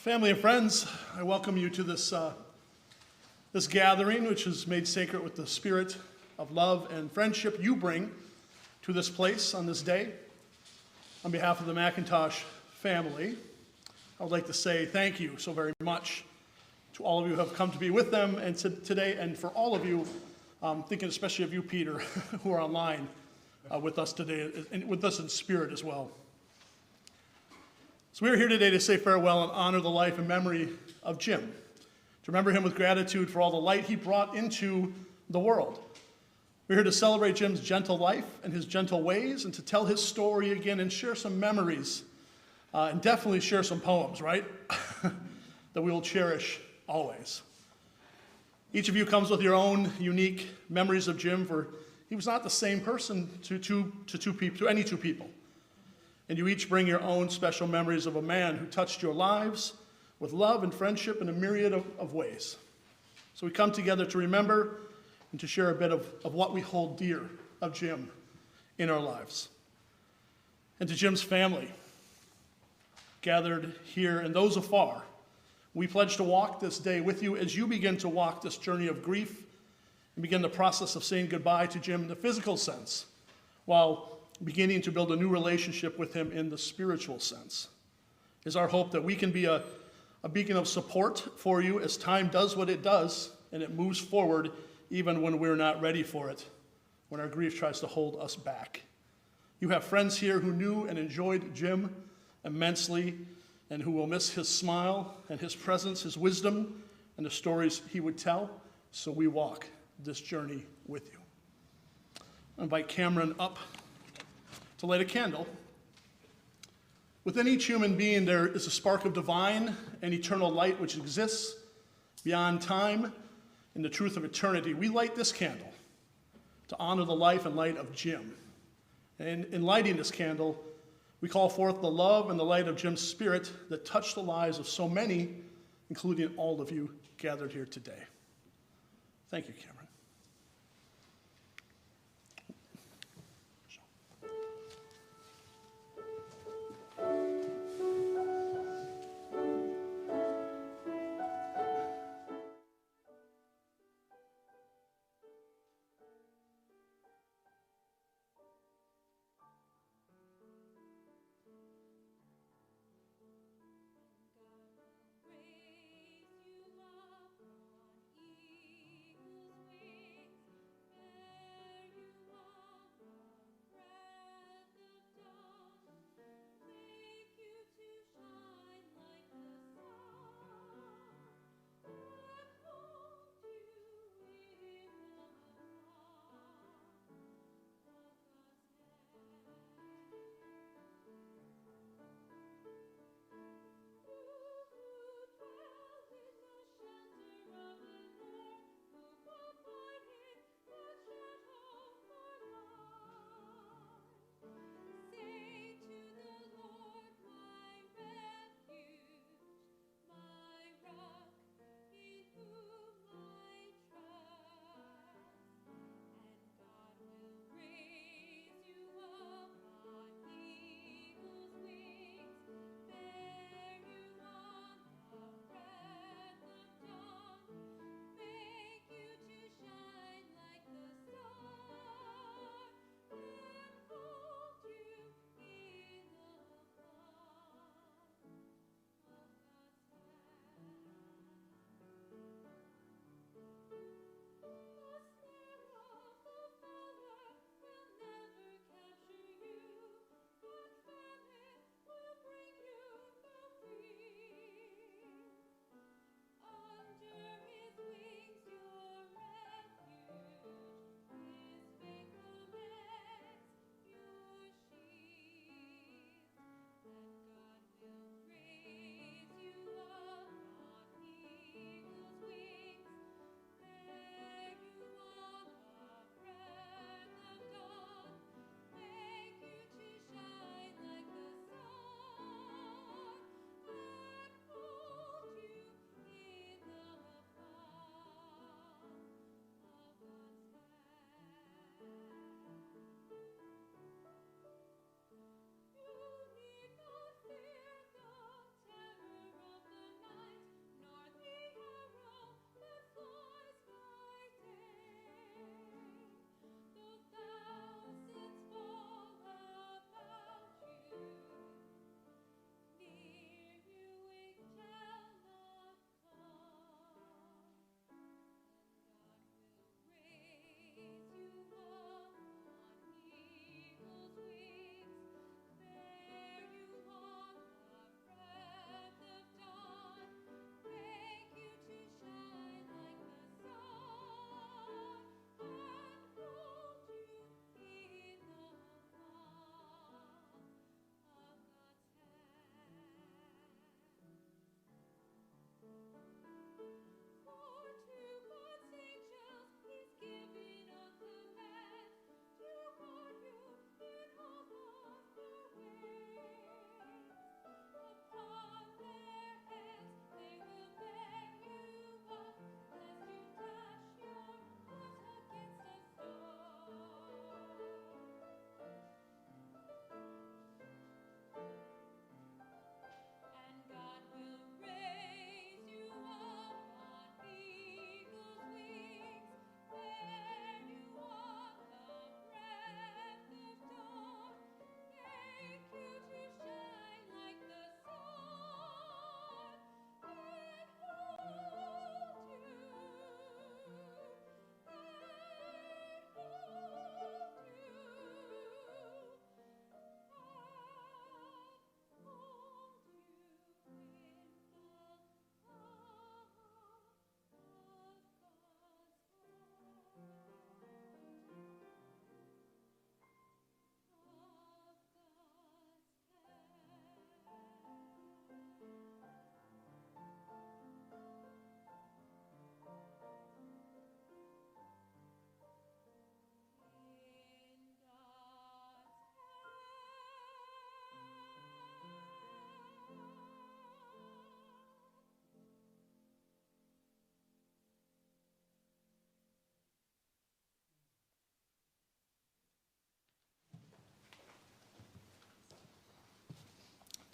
Family and friends, I welcome you to this gathering, which is made sacred with the spirit of love and friendship you bring to this place on this day. On behalf of the McIntosh family, I would like to say thank you so very much to all of you who have come to be with them and today, and for all of you, thinking especially of you, Peter, who are online with us today, and with us in spirit as well. So we are here today to say farewell and honor the life and memory of Jim, to remember him with gratitude for all the light he brought into the world. We're here to celebrate Jim's gentle life and his gentle ways, and to tell his story again and share some memories, and definitely share some poems, right? that we will cherish always. Each of you comes with your own unique memories of Jim, for he was not the same person to any two people. And you each bring your own special memories of a man who touched your lives with love and friendship in a myriad of ways. So we come together to remember and to share a bit of what we hold dear of Jim in our lives. And to Jim's family, gathered here and those afar, we pledge to walk this day with you as you begin to walk this journey of grief and begin the process of saying goodbye to Jim in the physical sense, while beginning to build a new relationship with him in the spiritual sense. It's our hope that we can be a beacon of support for you as time does what it does, and it moves forward even when we're not ready for it, when our grief tries to hold us back. You have friends here who knew and enjoyed Jim immensely, and who will miss his smile and his presence, his wisdom, and the stories he would tell, so we walk this journey with you. I invite Cameron up to light a candle. Within each human being, there is a spark of divine and eternal light which exists beyond time in the truth of eternity. We light this candle to honor the life and light of Jim. And in lighting this candle, we call forth the love and the light of Jim's spirit that touched the lives of so many, including all of you gathered here today. Thank you, Cameron. Raise you up on eagle's wings.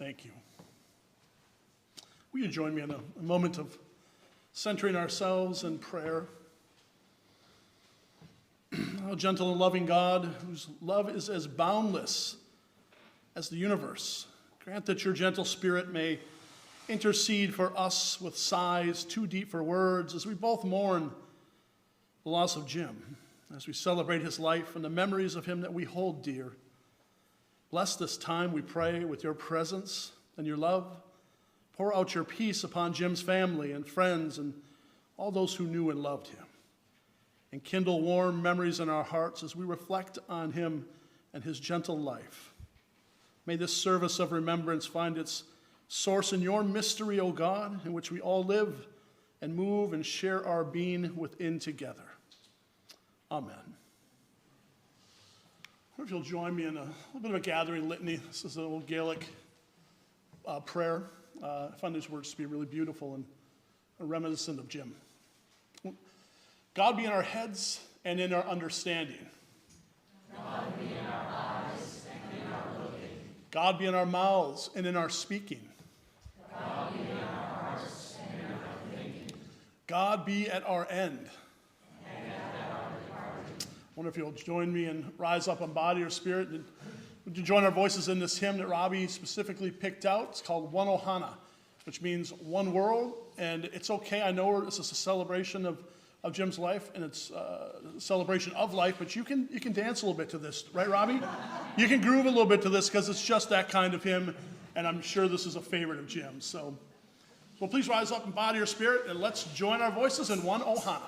Thank you. Will you join me in a moment of centering ourselves in prayer? Oh, gentle and loving God, whose love is as boundless as the universe, grant that your gentle spirit may intercede for us with sighs too deep for words as we both mourn the loss of Jim, as we celebrate his life and the memories of him that we hold dear. Bless this time, we pray, with your presence and your love. Pour out your peace upon Jim's family and friends and all those who knew and loved him. And kindle warm memories in our hearts as we reflect on him and his gentle life. May this service of remembrance find its source in your mystery, O God, in which we all live and move and share our being within together. Amen. I wonder if you'll join me in a little bit of a gathering litany. This is an old Gaelic prayer. I find these words to be really beautiful and reminiscent of Jim. God be in our heads and in our understanding. God be in our eyes and in our looking. God be in our mouths and in our speaking. God be in our hearts and in our thinking. God be at our end. And at our departing. I wonder if you'll join me and rise up in body or spirit. And would you join our voices in this hymn that Robbie specifically picked out? It's called One Ohana, which means one world. And it's okay. I know this is a celebration of Jim's life, and it's a celebration of life, but you can dance a little bit to this, right, Robbie? You can groove a little bit to this because it's just that kind of hymn, and I'm sure this is a favorite of Jim's. So please rise up in body or spirit, and let's join our voices in One Ohana.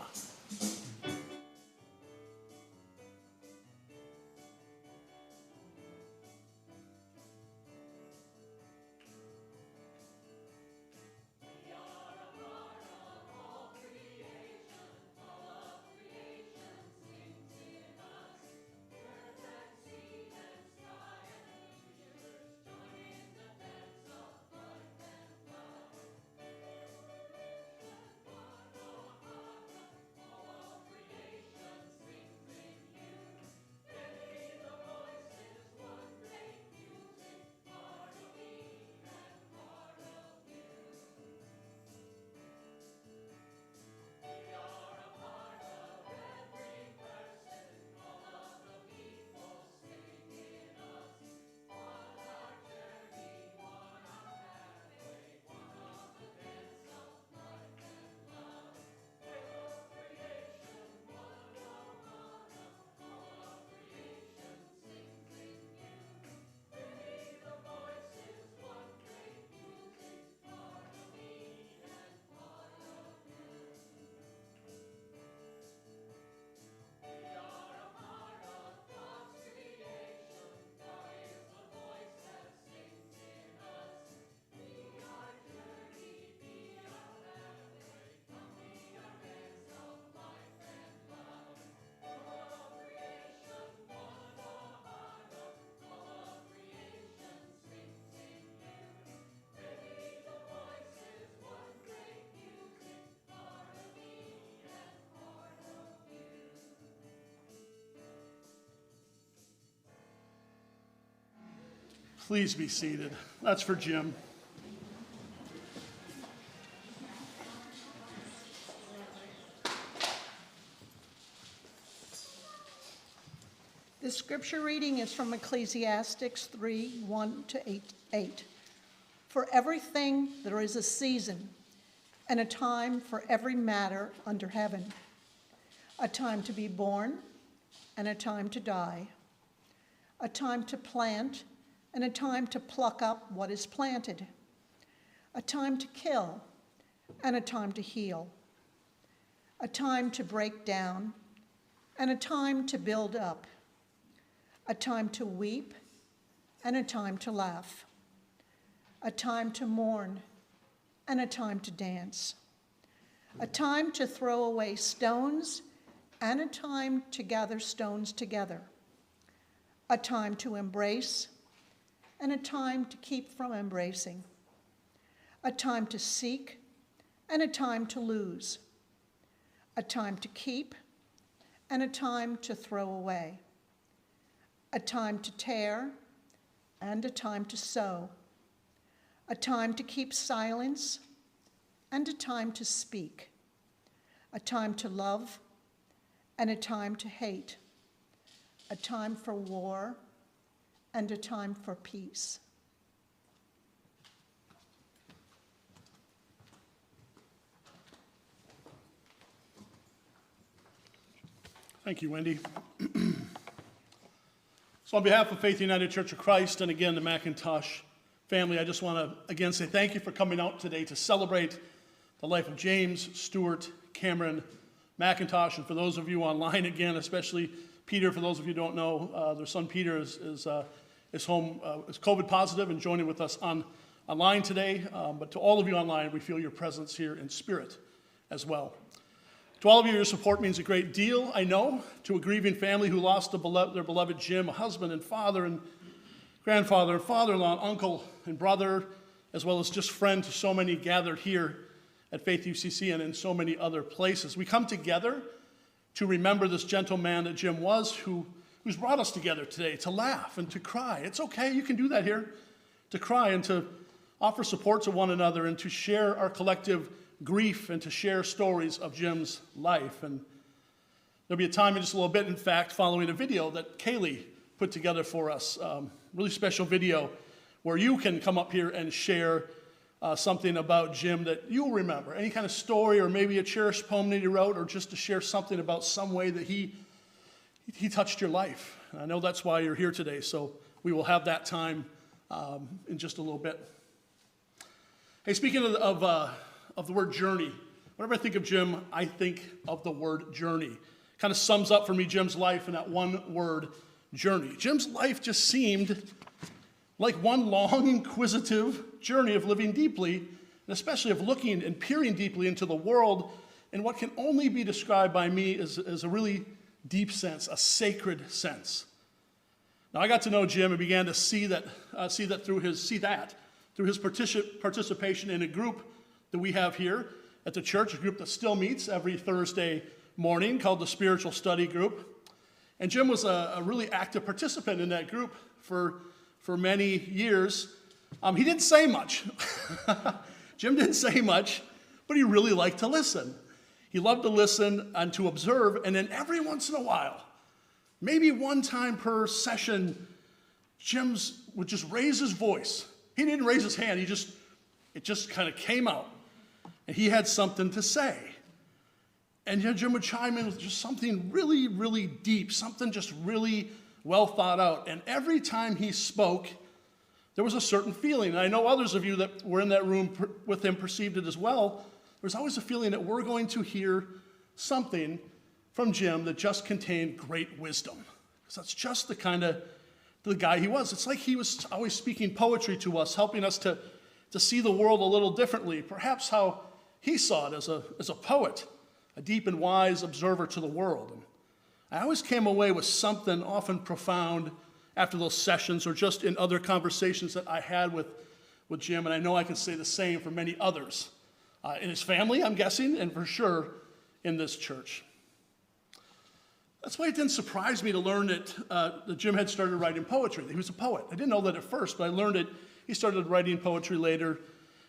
Please be seated. That's for Jim. The scripture reading is from Ecclesiastes 3:1-8. For everything there is a season and a time for every matter under heaven, a time to be born and a time to die, a time to plant and a time to pluck up what is planted, a time to kill and a time to heal, a time to break down and a time to build up, a time to weep and a time to laugh, a time to mourn and a time to dance, a time to throw away stones and a time to gather stones together, a time to embrace and a time to keep from embracing, a time to seek and a time to lose, a time to keep and a time to throw away, a time to tear and a time to sow, a time to keep silence and a time to speak, a time to love and a time to hate, a time for war and a time for peace. Thank you, Wendy. So on behalf of Faith United Church of Christ and again the McIntosh family, I just want to again say thank you for coming out today to celebrate the life of James, Stuart, Cameron, McIntosh, and for those of you online again, especially Peter, for those of you who don't know, their son Peter is home, is COVID positive and joining with us online today. But to all of you online, we feel your presence here in spirit as well. To all of you, your support means a great deal, I know, to a grieving family who lost their beloved Jim, a husband and father and grandfather and father-in-law, and uncle and brother, as well as just friend to so many gathered here at Faith UCC and in so many other places. We come together to remember this gentle man that Jim was, who's brought us together today to laugh and to cry. It's okay, you can do that here, to cry and to offer support to one another and to share our collective grief and to share stories of Jim's life. And there'll be a time in just a little bit, in fact, following a video that Kaylee put together for us, really special video where you can come up here and share something about Jim that you'll remember, any kind of story or maybe a cherished poem that he wrote, or just to share something about some way that he touched your life. And I know that's why you're here today, so we will have that time in just a little bit. Hey, speaking of the word journey, whenever I think of Jim, I think of the word journey. Kind of sums up for me Jim's life in that one word, journey. Jim's life just seemed like one long, inquisitive journey of living deeply, and especially of looking and peering deeply into the world in what can only be described by me as a really deep sense, a sacred sense. Now, I got to know Jim and began to see that through his participation in a group that we have here at the church, a group that still meets every Thursday morning called the Spiritual Study Group. And Jim was a really active participant in that group for many years. He didn't say much. Jim didn't say much, but he really liked to listen. He loved to listen and to observe, and then every once in a while, maybe one time per session, Jim would just raise his voice. He didn't raise his hand, it just kind of came out. And he had something to say. And Jim would chime in with just something really, really deep, something just really well thought out. And every time he spoke, there was a certain feeling. And I know others of you that were in that room with him perceived it as well. There's always a feeling that we're going to hear something from Jim that just contained great wisdom. Because that's just the guy he was. It's like he was always speaking poetry to us, helping us to see the world a little differently, perhaps how he saw it as a poet, a deep and wise observer to the world. And I always came away with something often profound after those sessions or just in other conversations that I had with Jim, and I know I can say the same for many others in his family, I'm guessing, and for sure in this church. That's why it didn't surprise me to learn that Jim had started writing poetry, that he was a poet. I didn't know that at first, but I learned it. He started writing poetry later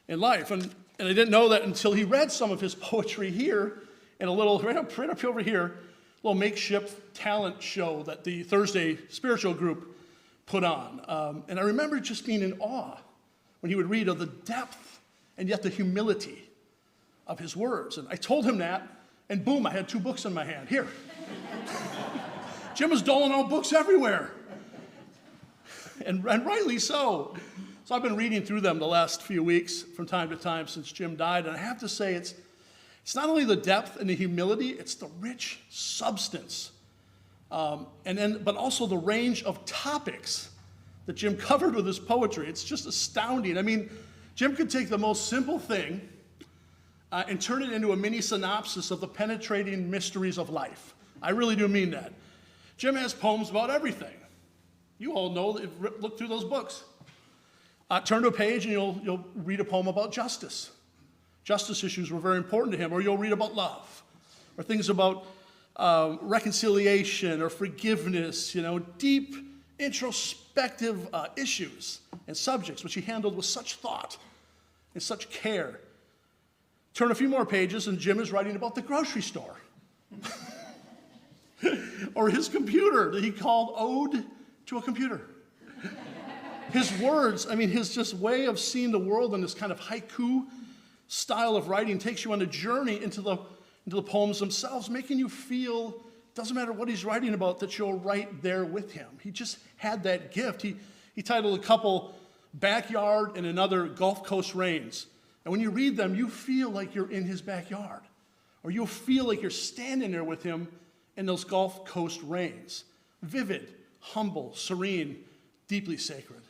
in life. And I didn't know that until he read some of his poetry here in a little, right up over here, little makeshift talent show that the Thursday spiritual group put on. And I remember just being in awe when he would read of the depth and yet the humility of his words. And I told him that, and boom, I had 2 books in my hand. Here. Jim was doling out books everywhere. And rightly so. So I've been reading through them the last few weeks from time to time since Jim died, and I have to say it's not only the depth and the humility, it's the rich substance, but also the range of topics that Jim covered with his poetry. It's just astounding. I mean, Jim could take the most simple thing and turn it into a mini synopsis of the penetrating mysteries of life. I really do mean that. Jim has poems about everything. You all know, look through those books. Turn to a page and you'll read a poem about justice. Justice issues were very important to him. Or you'll read about love, or things about reconciliation or forgiveness, deep introspective issues and subjects, which he handled with such thought and such care. Turn a few more pages, and Jim is writing about the grocery store. Or his computer that he called Ode to a Computer. His words, his just way of seeing the world in this kind of haiku style of writing takes you on a journey into the poems themselves, making you feel, doesn't matter what he's writing about, that you're right there with him. He just had that gift. He titled a couple Backyard and another Gulf Coast Rains. And when you read them, you feel like you're in his backyard, or you'll feel like you're standing there with him in those Gulf Coast rains. Vivid, humble, serene, deeply sacred.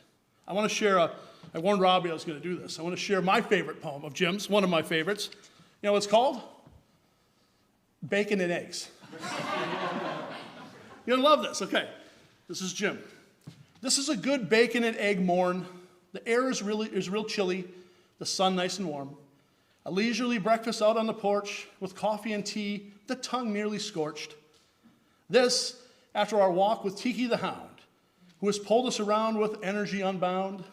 I want to share I warned Robbie I was going to do this. I want to share my favorite poem of Jim's, one of my favorites. You know what it's called? Bacon and Eggs. You're going to love this. Okay, this is Jim. This is a good bacon and egg morn. The air is real chilly, the sun nice and warm. A leisurely breakfast out on the porch with coffee and tea, the tongue nearly scorched. This, after our walk with Tiki the Hound, who has pulled us around with energy unbound.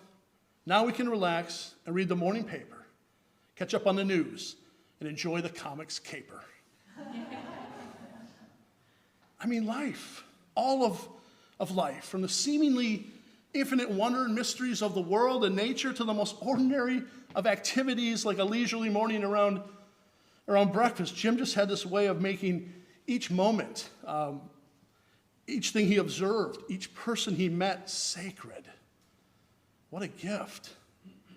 Now we can relax and read the morning paper, catch up on the news, and enjoy the comics caper. Life, all of life, from the seemingly infinite wonder and mysteries of the world and nature to the most ordinary of activities like a leisurely morning around breakfast. Jim just had this way of making each moment, each thing he observed, each person he met sacred. What a gift.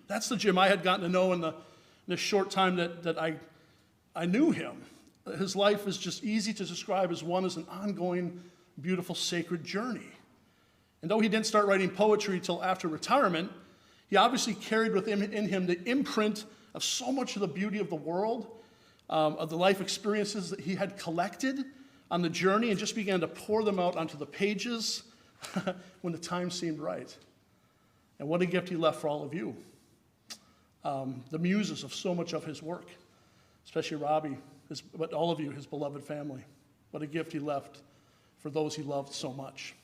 That's the Jim I had gotten to know in the short time that I knew him. His life is just easy to describe as an ongoing, beautiful, sacred journey. And though he didn't start writing poetry till after retirement, he obviously carried within him the imprint of so much of the beauty of the world, of the life experiences that he had collected on the journey, and just began to pour them out onto the pages when the time seemed right. And what a gift he left for all of you, the muses of so much of his work, especially Robbie, but all of you, his beloved family. What a gift he left for those he loved so much.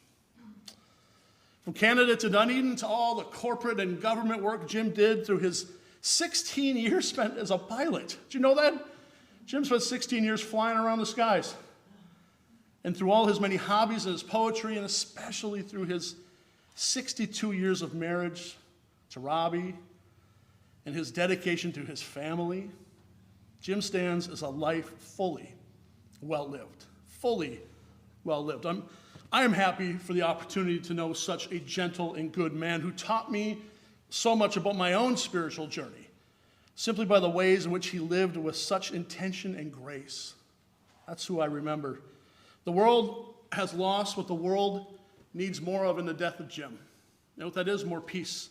From Canada to Dunedin to all the corporate and government work Jim did through his 16 years spent as a pilot. Did you know that? Jim spent 16 years flying around the skies. And through all his many hobbies and his poetry, and especially through his 62 years of marriage to Robbie and his dedication to his family, Jim stands as a life fully well-lived. Fully well-lived. I am happy for the opportunity to know such a gentle and good man who taught me so much about my own spiritual journey, simply by the ways in which he lived with such intention and grace. That's who I remember. The world has lost what the world needs more of in the death of Jim. You know what that is? More peace,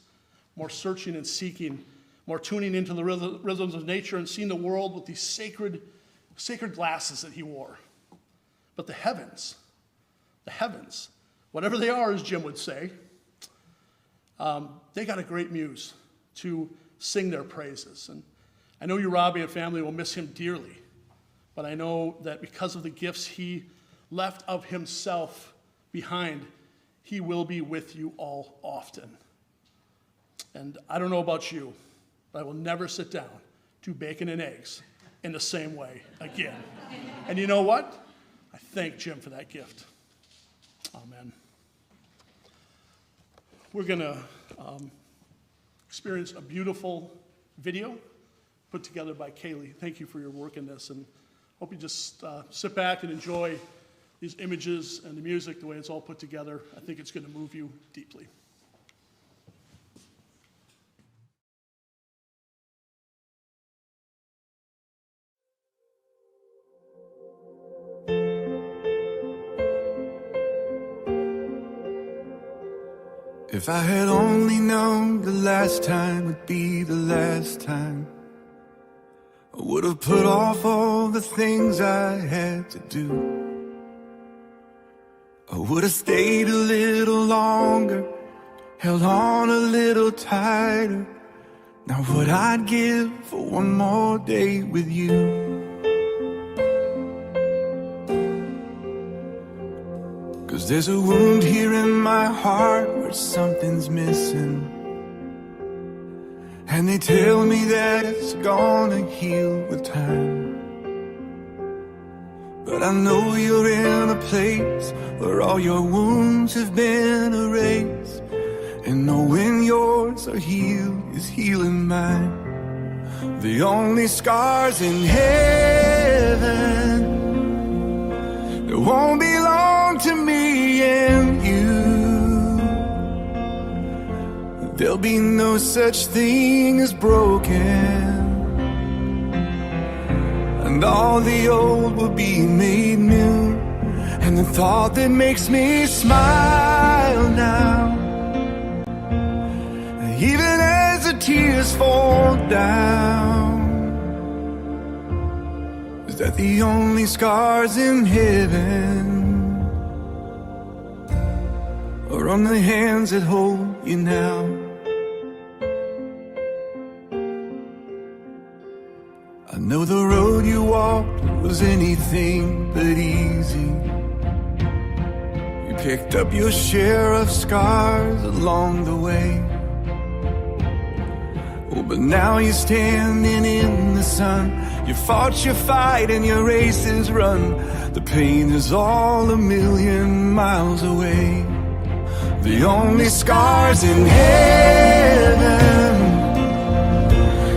more searching and seeking, more tuning into the rhythms of nature and seeing the world with these sacred glasses that he wore. But the heavens, whatever they are, as Jim would say, they got a great muse to sing their praises. And I know you, Robbie, and family will miss him dearly, but I know that because of the gifts he left of himself behind, he will be with you all often. And I don't know about you, but I will never sit down to bacon and eggs in the same way again. And you know what? I thank Jim for that gift. Amen. We're going to experience a beautiful video put together by Kaylee. Thank you for your work in this, and hope you just sit back and enjoy these images and the music, the way it's all put together. I think it's going to move you deeply. If I had only known the last time would be the last time, I would have put off all the things I had to do. I would have stayed a little longer, held on a little tighter. Now what I'd give for one more day with you. 'cause there's a wound here in my heart where something's missing. And they tell me that it's gonna heal with time. But I know you're in a place where all your wounds have been erased, and knowing yours are healed is healing mine. The only scars in heaven that won't belong to me and you. There'll be no such thing as broken, and all the old will be made new. And the thought that makes me smile now, even as the tears fall down, is that the only scars in heaven are on the hands that hold you now. I know the road you walked was anything but easy. You picked up your share of scars along the way. Oh, but now you're standing in the sun. You fought your fight and your race is run. The pain is all a million miles away. The only scars in heaven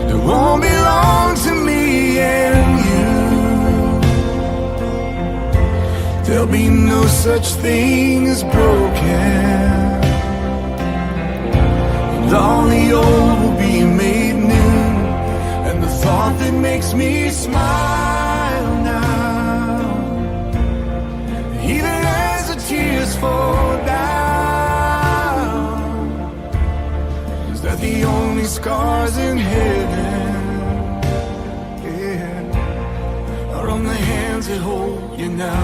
that won't belong to me and you. There'll be no such thing as broken, and all the old will be made new. And the thought that makes me smile now, even as the tears fall down, is that the only scars in heaven, yeah, are on the hands that hold you now.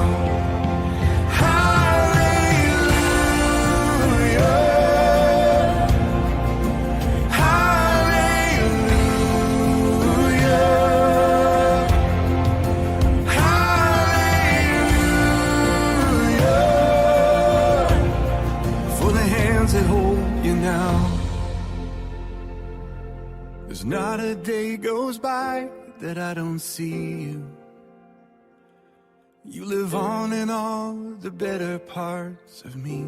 There's not a day goes by that I don't see you. You live on in all the better parts of me.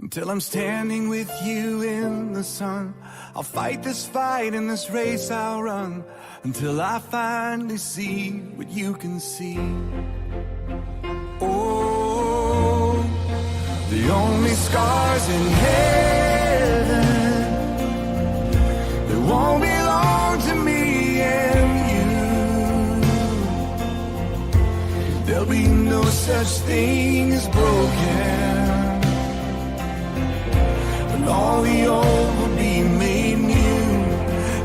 Until I'm standing with you in the sun, I'll fight this fight and this race I'll run, until I finally see what you can see. Oh, the only scars in heaven that won't belong to me and you. There'll be no such thing as broken, and all the old will be made new.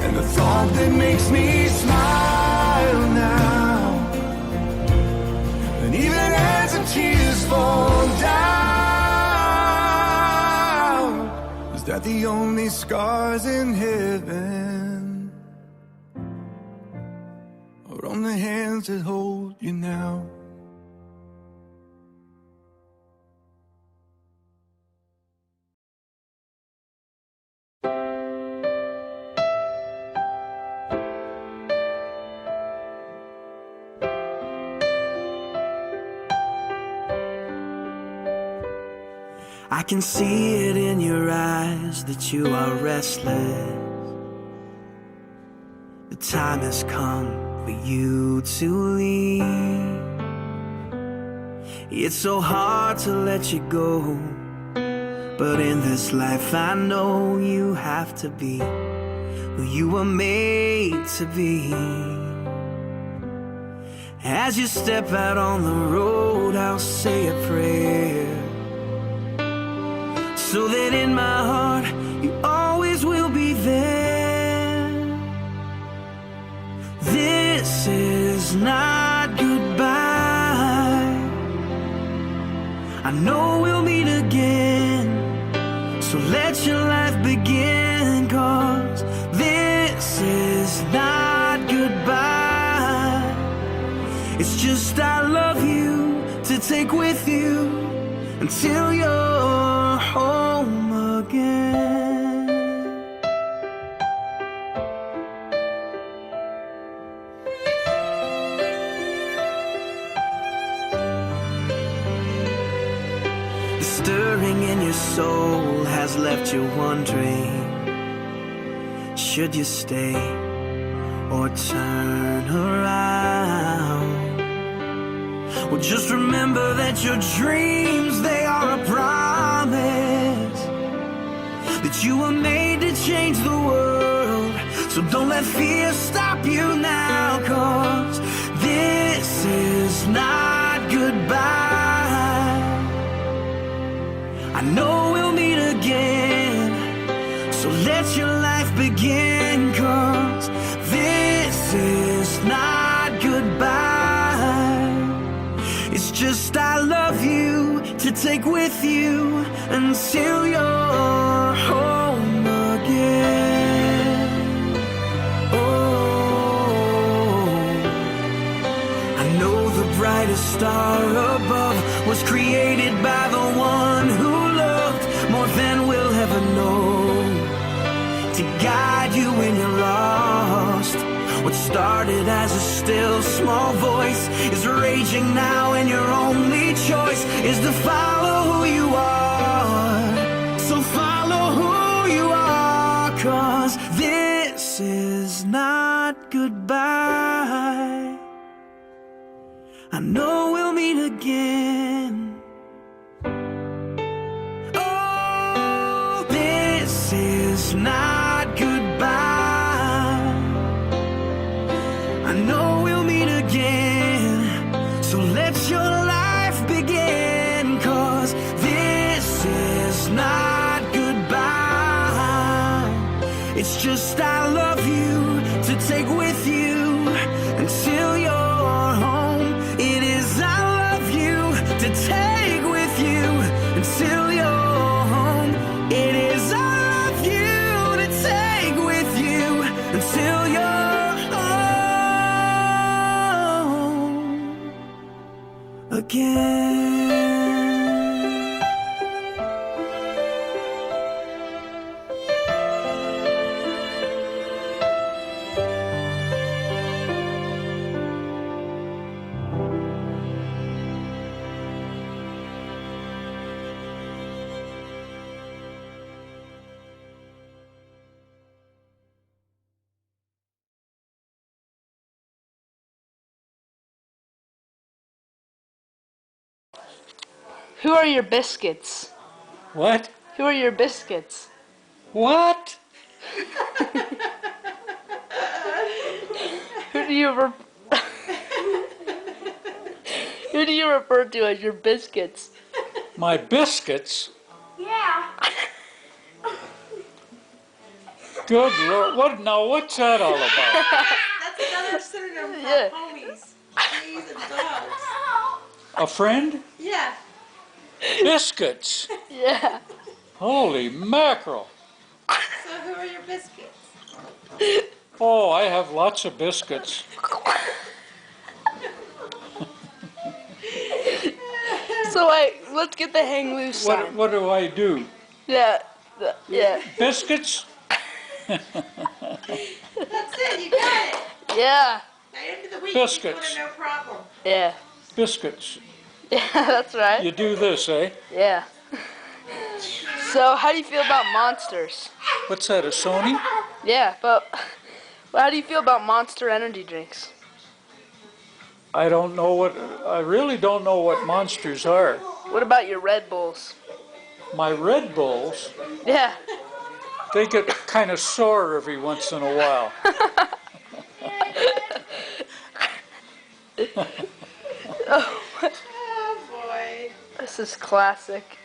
And the thought that makes me smile now, and even as the tears fall down, is that the only scars in heaven are on the hands that hold you now. I can see it in your eyes that you are restless. The time has come for you to leave. It's so hard to let you go, but in this life I know you have to be who you were made to be. As you step out on the road, I'll say a prayer, so that in my heart you always will be there. This is not goodbye. I know we'll meet again, so let your life begin, 'cause this is not goodbye. It's just I love you to take with you until you're home again. The stirring in your soul has left you wondering, should you stay or turn around? Well, just remember that your dreams, they are a promise, that you were made to change the world. So don't let fear stop you now, 'cause this is not goodbye. I know we'll meet again, so let your life begin, 'cause this is not goodbye. It's just I love you to take with you until you're home again. Oh, I know the brightest star above was created by the one who loved more than we'll ever know, to guide you when you're lost. What started as a still small voice is raging now, and your only choice is to follow who you are. So follow who you are, 'cause this is not goodbye. I know we'll meet again. Oh, this is not goodbye. I know we'll meet again, so let your life begin, 'cause this is not goodbye. It's just I love you to take with you until you're home. It is I love you to take with you until you're home. It is I love you to take with you until you're home again. Who are your biscuits? What? Who are your biscuits? What? Who do you Who do you refer to as your biscuits? My biscuits? Yeah. Good Lord. What now? What's that all about? That's another synonym for Yeah. homies. Bees and dogs. A friend? Yeah. Biscuits. Yeah. Holy mackerel. So who are your biscuits? Oh, I have lots of biscuits. So let's get the hang loose sign. What do I do? Yeah. Yeah. Biscuits? That's it, you got it. Yeah. By the end of the week, Biscuits. you no problem. Yeah. Biscuits. Yeah, that's right. You do this, eh? Yeah. So how do you feel about monsters? What's that, a Sony? Yeah, but how do you feel about Monster energy drinks? I really don't know what monsters are. What about your Red Bulls? My Red Bulls, Yeah. they get kind of sore every once in a while. Oh boy. This is classic.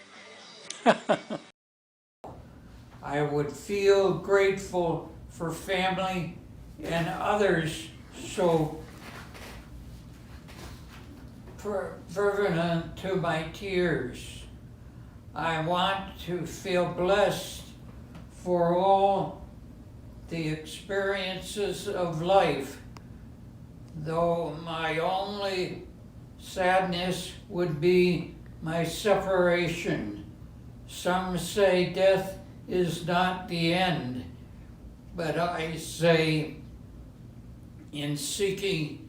I would feel grateful for family and others so fervent to my tears. I want to feel blessed for all the experiences of life, though my only Sadness would be my separation. Some say death is not the end, but I say, in seeking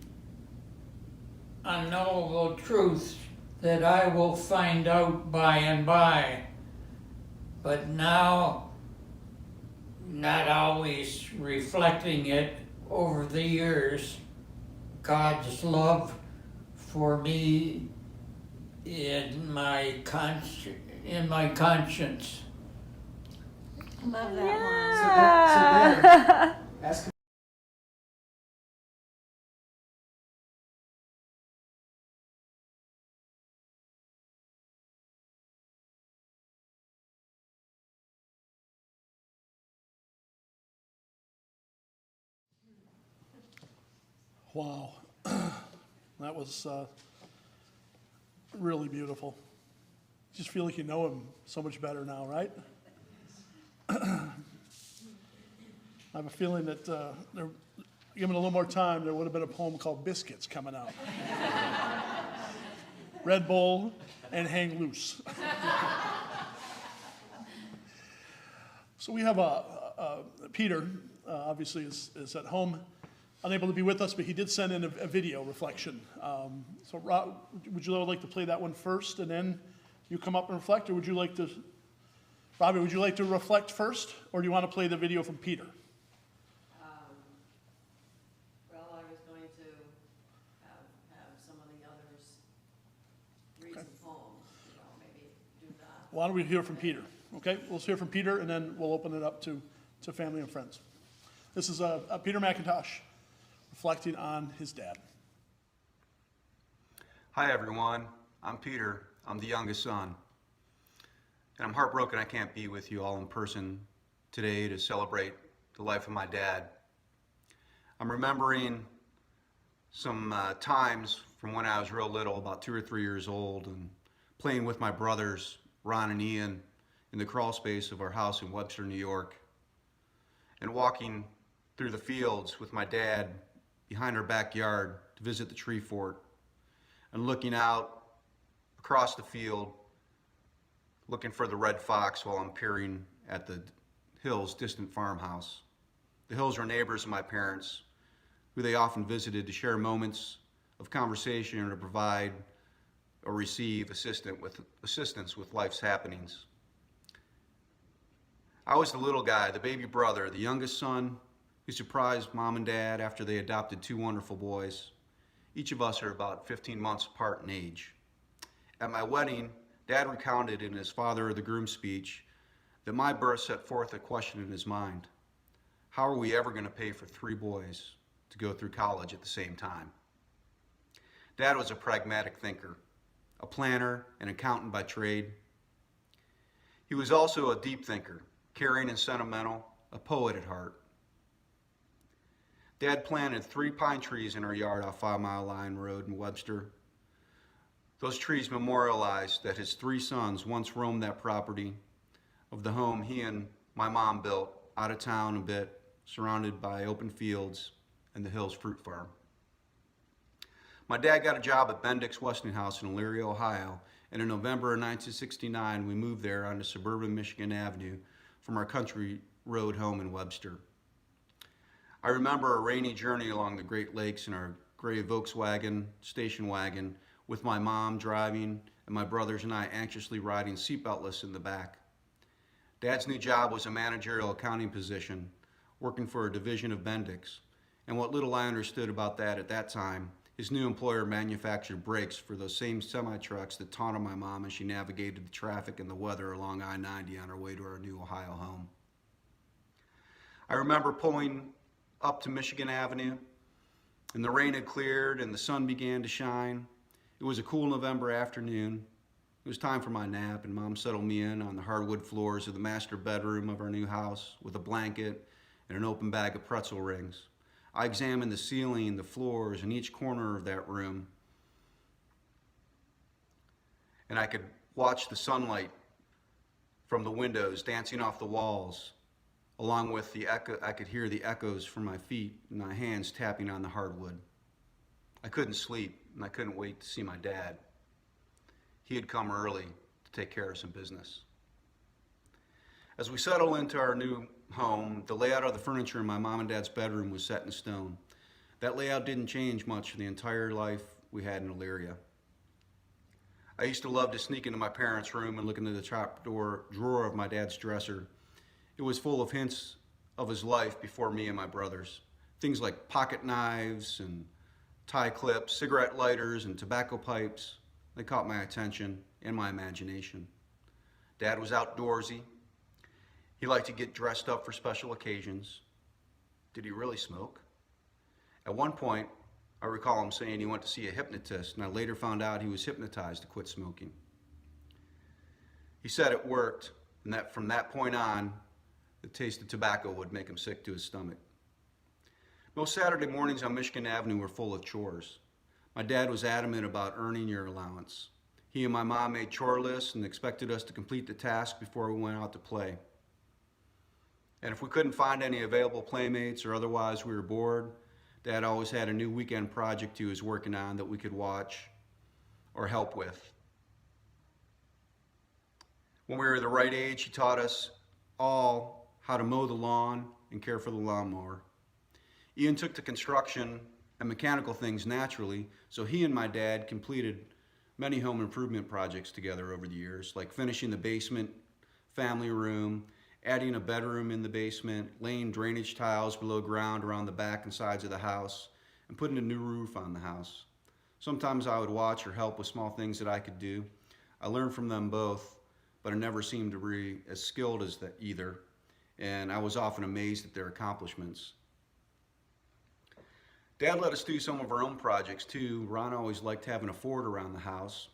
unknowable truths that I will find out by and by, but now not always reflecting it over the years, God's love for me in my conscience. Love that one. Wow. That was really beautiful. Just feel like you know him so much better now, right? I have a feeling that given a little more time, there would have been a poem called Biscuits coming out. Red Bull and Hang Loose. So we have Peter, obviously is at home, unable to be with us, but he did send in a video reflection. So Rob, would you like to play that one first and then you come up and reflect, or would you like to, Robbie, would you like to reflect first, or do you want to play the video from Peter? Well, I was going to have some of the others read some poems, maybe do that. Why don't we hear from Peter? Okay, let's hear from Peter, and then we'll open it up to family and friends. This is Peter McIntosh reflecting on his dad. Hi everyone, I'm Peter. I'm the youngest son. And I'm heartbroken I can't be with you all in person today to celebrate the life of my dad. I'm remembering some times from when I was real little, about 2 or 3 years old, and playing with my brothers, Ron and Ian, in the crawl space of our house in Webster, New York, and walking through the fields with my dad behind our backyard to visit the tree fort, and looking out across the field, looking for the red fox while I'm peering at the Hills' distant farmhouse. The Hills were neighbors of my parents, who they often visited to share moments of conversation or to provide or receive assistance with life's happenings. I was the little guy, the baby brother, the youngest son, who surprised mom and dad after they adopted 2 wonderful boys. Each of us are about 15 months apart in age. At my wedding, Dad recounted in his father of the groom speech that my birth set forth a question in his mind. How are we ever going to pay for 3 boys to go through college at the same time? Dad was a pragmatic thinker, a planner, an accountant by trade. He was also a deep thinker, caring and sentimental, a poet at heart. Dad planted 3 pine trees in our yard off 5 Mile Line Road in Webster. Those trees memorialized that his 3 sons once roamed that property of the home he and my mom built out of town a bit, surrounded by open fields and the Hills Fruit Farm. My dad got a job at Bendix Westinghouse in Elyria, Ohio, and in November of 1969, we moved there onto suburban Michigan Avenue from our country road home in Webster. I remember a rainy journey along the Great Lakes in our gray Volkswagen station wagon, with my mom driving and my brothers and I anxiously riding seatbeltless in the back. Dad's new job was a managerial accounting position, working for a division of Bendix, and what little I understood about that at that time, his new employer manufactured brakes for those same semi-trucks that taunted my mom as she navigated the traffic and the weather along I-90 on her way to our new Ohio home. I remember pulling up to Michigan Avenue, and the rain had cleared and the sun began to shine. It was a cool November afternoon. It was time for my nap, and Mom settled me in on the hardwood floors of the master bedroom of our new house with a blanket and an open bag of pretzel rings. I examined the ceiling, the floors, and each corner of that room, and I could watch the sunlight from the windows dancing off the walls, along with the echo. I could hear the echoes from my feet and my hands tapping on the hardwood. I couldn't sleep, and I couldn't wait to see my dad. He had come early to take care of some business. As we settled into our new home, the layout of the furniture in my mom and dad's bedroom was set in stone. That layout didn't change much for the entire life we had in Elyria. I used to love to sneak into my parents' room and look into the top drawer of my dad's dresser. It was full of hints of his life before me and my brothers. Things like pocket knives and tie clips, cigarette lighters, and tobacco pipes. They caught my attention and my imagination. Dad was outdoorsy. He liked to get dressed up for special occasions. Did he really smoke? At one point, I recall him saying he went to see a hypnotist, and I later found out he was hypnotized to quit smoking. He said it worked, and that from that point on, the taste of tobacco would make him sick to his stomach. Most Saturday mornings on Michigan Avenue were full of chores. My dad was adamant about earning your allowance. He and my mom made chore lists and expected us to complete the task before we went out to play. And if we couldn't find any available playmates or otherwise we were bored, Dad always had a new weekend project he was working on that we could watch or help with. When we were the right age, he taught us all how to mow the lawn and care for the lawnmower. Ian took to construction and mechanical things naturally, so he and my dad completed many home improvement projects together over the years, like finishing the basement, family room, adding a bedroom in the basement, laying drainage tiles below ground around the back and sides of the house, and putting a new roof on the house. Sometimes I would watch or help with small things that I could do. I learned from them both, but I never seemed to be as skilled as either, and I was often amazed at their accomplishments. Dad let us do some of our own projects too. Ron always liked having a fort around the house.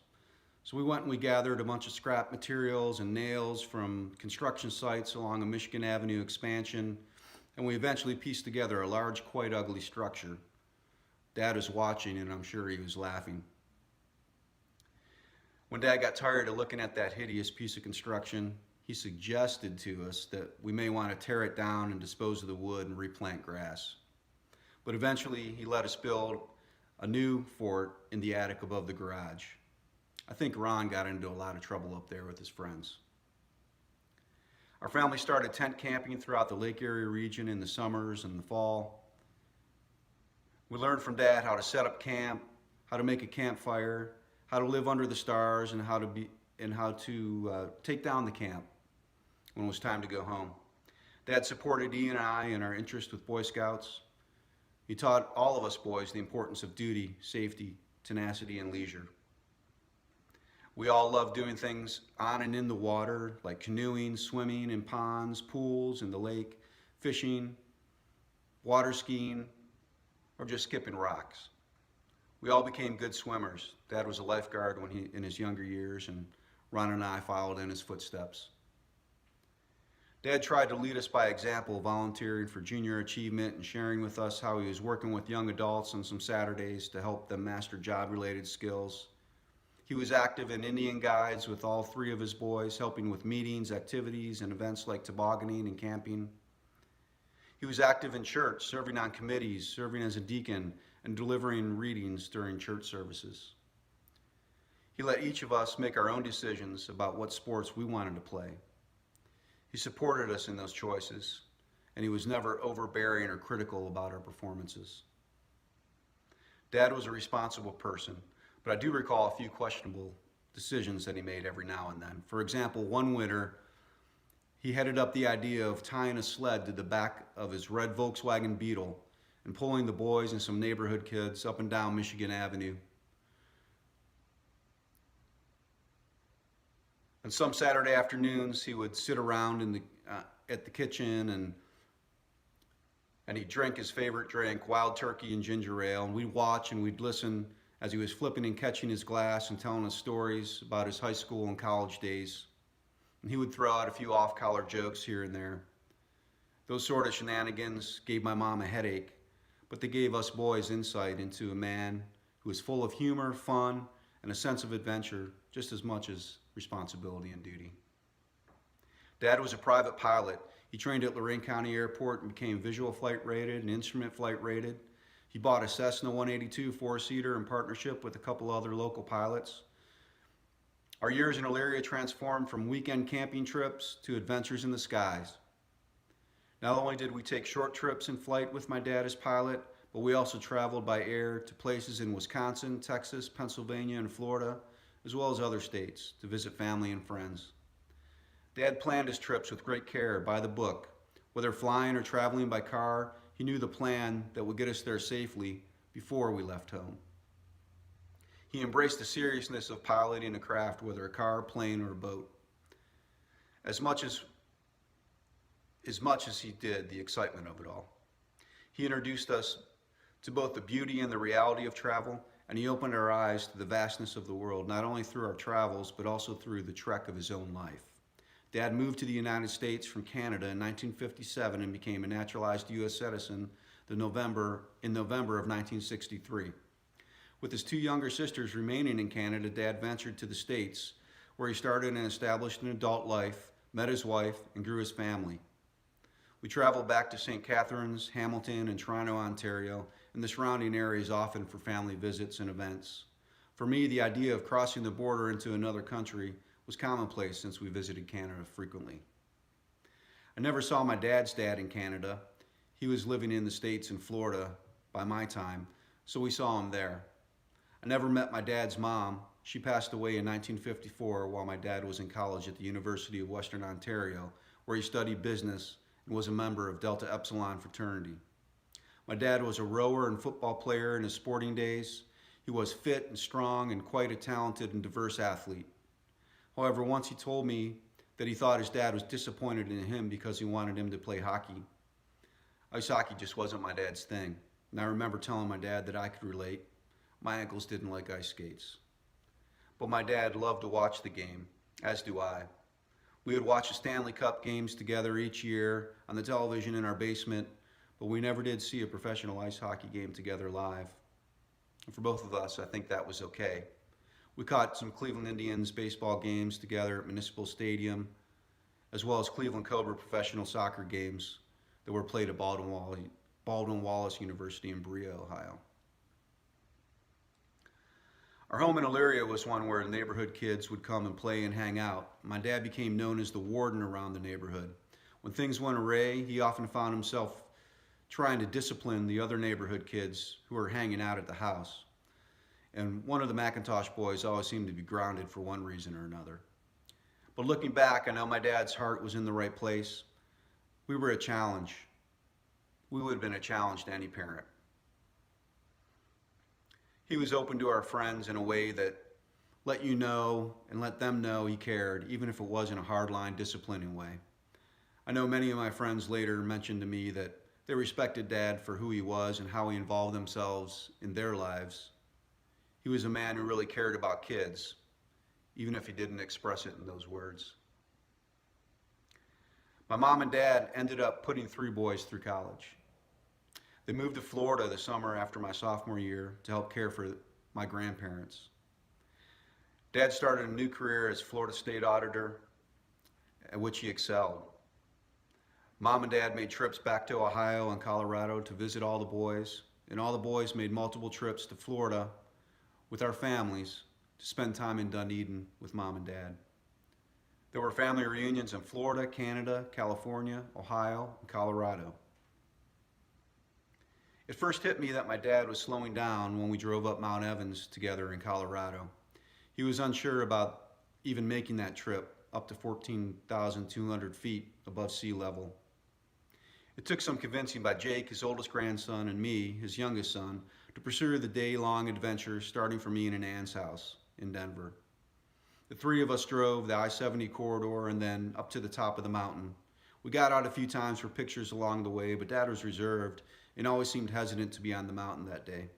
So we went and we gathered a bunch of scrap materials and nails from construction sites along a Michigan Avenue expansion, and we eventually pieced together a large, quite ugly structure. Dad was watching, and I'm sure he was laughing. When Dad got tired of looking at that hideous piece of construction, he suggested to us that we may want to tear it down and dispose of the wood and replant grass. But eventually, he let us build a new fort in the attic above the garage. I think Ron got into a lot of trouble up there with his friends. Our family started tent camping throughout the Lake Erie region in the summers and the fall. We learned from Dad how to set up camp, how to make a campfire, how to live under the stars, and how to take down the camp when it was time to go home. Dad supported Ian and I in our interest with Boy Scouts. He taught all of us boys the importance of duty, safety, tenacity, and leisure. We all loved doing things on and in the water, like canoeing, swimming in ponds, pools, in the lake, fishing, water skiing, or just skipping rocks. We all became good swimmers. Dad was a lifeguard in his younger years, and Ron and I followed in his footsteps. Dad tried to lead us by example, volunteering for junior achievement and sharing with us how he was working with young adults on some Saturdays to help them master job-related skills. He was active in Indian Guides with all three of his boys, helping with meetings, activities, and events like tobogganing and camping. He was active in church, serving on committees, serving as a deacon, and delivering readings during church services. He let each of us make our own decisions about what sports we wanted to play. He supported us in those choices, and he was never overbearing or critical about our performances. Dad was a responsible person, but I do recall a few questionable decisions that he made every now and then. For example, one winter, he headed up the idea of tying a sled to the back of his red Volkswagen Beetle and pulling the boys and some neighborhood kids up and down Michigan Avenue. And some Saturday afternoons, he would sit around at the kitchen and he'd drink his favorite drink, wild turkey and ginger ale, and we'd watch and we'd listen as he was flipping and catching his glass and telling us stories about his high school and college days. And he would throw out a few off-color jokes here and there. Those sort of shenanigans gave my mom a headache, but they gave us boys insight into a man who was full of humor, fun, and a sense of adventure just as much as responsibility and duty. Dad was a private pilot. He trained at Lorain County Airport and became visual flight rated and instrument flight rated. He bought a Cessna 182 four-seater in partnership with a couple other local pilots. Our years in Elyria transformed from weekend camping trips to adventures in the skies. Not only did we take short trips in flight with my dad as pilot, but we also traveled by air to places in Wisconsin, Texas, Pennsylvania, and Florida, as well as other states, to visit family and friends. Dad planned his trips with great care, by the book. Whether flying or traveling by car, he knew the plan that would get us there safely before we left home. He embraced the seriousness of piloting a craft, whether a car, plane, or a boat. As much as he did the excitement of it all. He introduced us to both the beauty and the reality of travel, and he opened our eyes to the vastness of the world, not only through our travels, but also through the trek of his own life. Dad moved to the United States from Canada in 1957 and became a naturalized U.S. citizen in November of 1963. With his two younger sisters remaining in Canada, Dad ventured to the States, where he started and established an adult life, met his wife, and grew his family. We traveled back to St. Catharines, Hamilton, and Toronto, Ontario, and the surrounding areas often for family visits and events. For me, the idea of crossing the border into another country was commonplace since we visited Canada frequently. I never saw my dad's dad in Canada. He was living in the States in Florida by my time, so we saw him there. I never met my dad's mom. She passed away in 1954 while my dad was in college at the University of Western Ontario, where he studied business and was a member of Delta Epsilon fraternity. My dad was a rower and football player in his sporting days. He was fit and strong and quite a talented and diverse athlete. However, once he told me that he thought his dad was disappointed in him because he wanted him to play hockey. Ice hockey just wasn't my dad's thing, and I remember telling my dad that I could relate. My ankles didn't like ice skates. But my dad loved to watch the game, as do I. We would watch the Stanley Cup games together each year on the television in our basement, but we never did see a professional ice hockey game together live. And for both of us, I think that was okay. We caught some Cleveland Indians baseball games together at Municipal Stadium, as well as Cleveland Cobra professional soccer games that were played at Baldwin Wallace University in Berea, Ohio. Our home in Elyria was one where neighborhood kids would come and play and hang out. My dad became known as the warden around the neighborhood. When things went awry, he often found himself trying to discipline the other neighborhood kids who were hanging out at the house. And one of the McIntosh boys always seemed to be grounded for one reason or another. But looking back, I know my dad's heart was in the right place. We were a challenge. We would have been a challenge to any parent. He was open to our friends in a way that let you know and let them know he cared, even if it was in a hardline, disciplining way. I know many of my friends later mentioned to me that they respected Dad for who he was and how he involved themselves in their lives. He was a man who really cared about kids, even if he didn't express it in those words. My mom and Dad ended up putting 3 boys through college. They moved to Florida the summer after my sophomore year to help care for my grandparents. Dad started a new career as Florida State Auditor, at which he excelled. Mom and Dad made trips back to Ohio and Colorado to visit all the boys, and all the boys made multiple trips to Florida with our families to spend time in Dunedin with Mom and Dad. There were family reunions in Florida, Canada, California, Ohio, and Colorado. It first hit me that my dad was slowing down when we drove up Mount Evans together in Colorado. He was unsure about even making that trip up to 14,200 feet above sea level. It took some convincing by Jake, his oldest grandson, and me, his youngest son, to pursue the day-long adventure starting for me in an aunt's house in Denver. The 3 of us drove the I-70 corridor and then up to the top of the mountain. We got out a few times for pictures along the way, but Dad was reserved and always seemed hesitant to be on the mountain that day.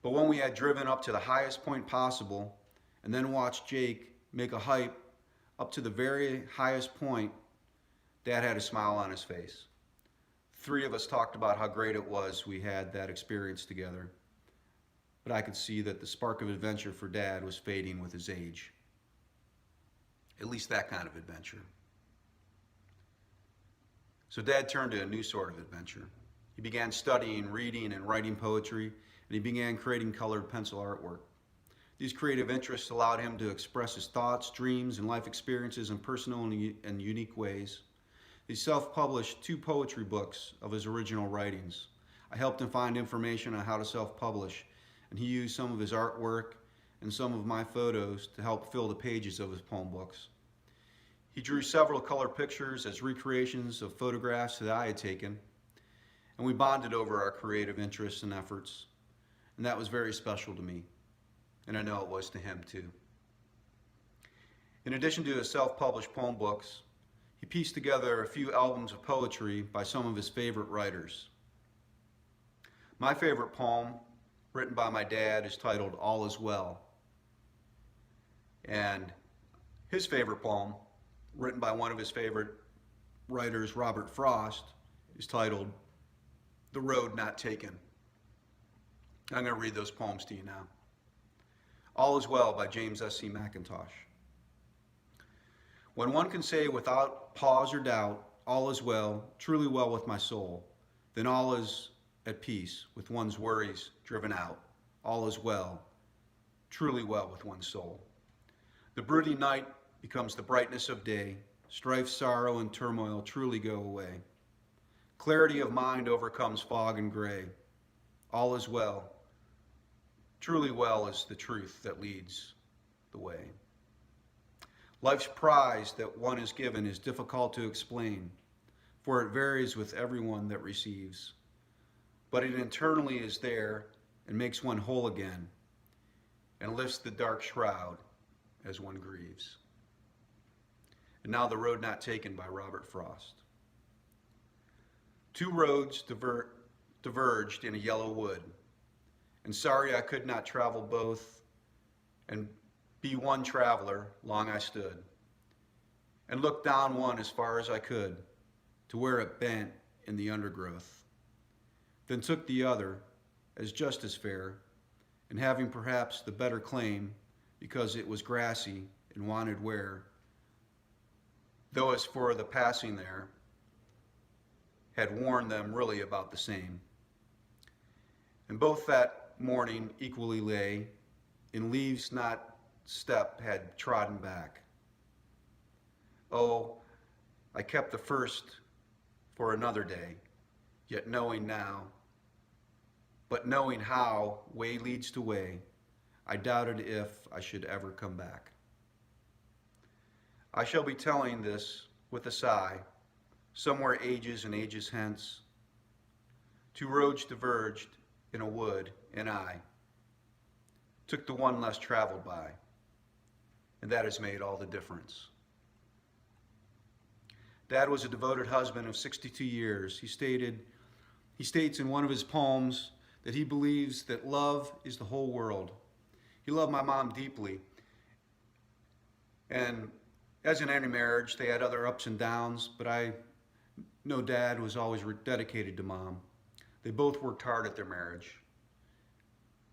But when we had driven up to the highest point possible and then watched Jake make a hike up to the very highest point, Dad had a smile on his face. 3 of us talked about how great it was we had that experience together. But I could see that the spark of adventure for Dad was fading with his age. At least that kind of adventure. So Dad turned to a new sort of adventure. He began studying, reading, and writing poetry, and he began creating colored pencil artwork. These creative interests allowed him to express his thoughts, dreams, and life experiences in personal and unique ways. He self-published 2 poetry books of his original writings. I helped him find information on how to self-publish, and he used some of his artwork and some of my photos to help fill the pages of his poem books. He drew several color pictures as recreations of photographs that I had taken, and we bonded over our creative interests and efforts, and that was very special to me, and I know it was to him too. In addition to his self-published poem books, he pieced together a few albums of poetry by some of his favorite writers. My favorite poem, written by my dad, is titled All Is Well. And his favorite poem, written by one of his favorite writers, Robert Frost, is titled The Road Not Taken. I'm going to read those poems to you now. All Is Well by James S.C. McIntosh. When one can say without pause or doubt, all is well, truly well with my soul, then all is at peace with one's worries driven out. All is well, truly well with one's soul. The brooding night becomes the brightness of day. Strife, sorrow, and turmoil truly go away. Clarity of mind overcomes fog and gray. All is well. Truly well is the truth that leads the way. Life's prize that one is given is difficult to explain, for it varies with everyone that receives. But it internally is there and makes one whole again, and lifts the dark shroud as one grieves. And now The Road Not Taken by Robert Frost. 2 roads diverged in a yellow wood, and sorry I could not travel both, and be one traveler, long I stood, and looked down one as far as I could, to where it bent in the undergrowth. Then took the other, as just as fair, and having perhaps the better claim, because it was grassy and wanted wear, though as for the passing there, had warned them really about the same. And both that morning equally lay, in leaves not step had trodden back. Oh, I kept the first for another day, yet knowing now, but knowing how way leads to way, I doubted if I should ever come back. I shall be telling this with a sigh, somewhere ages and ages hence. 2 roads diverged in a wood, and I took the one less traveled by, and that has made all the difference. Dad was a devoted husband of 62 years. He states in one of his poems that he believes that love is the whole world. He loved my mom deeply. And as in any marriage, they had other ups and downs, but I know Dad was always dedicated to Mom. They both worked hard at their marriage.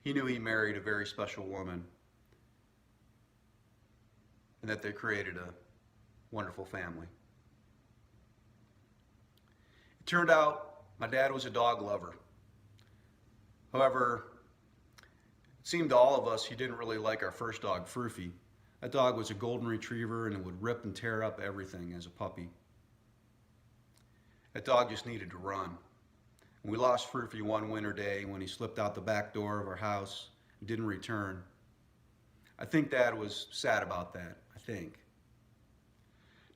He knew he married a very special woman and that they created a wonderful family. It turned out my dad was a dog lover. However, it seemed to all of us he didn't really like our first dog, Froofy. That dog was a golden retriever and it would rip and tear up everything as a puppy. That dog just needed to run. And we lost Froofy one winter day when he slipped out the back door of our house and didn't return. I think Dad was sad about that, I think.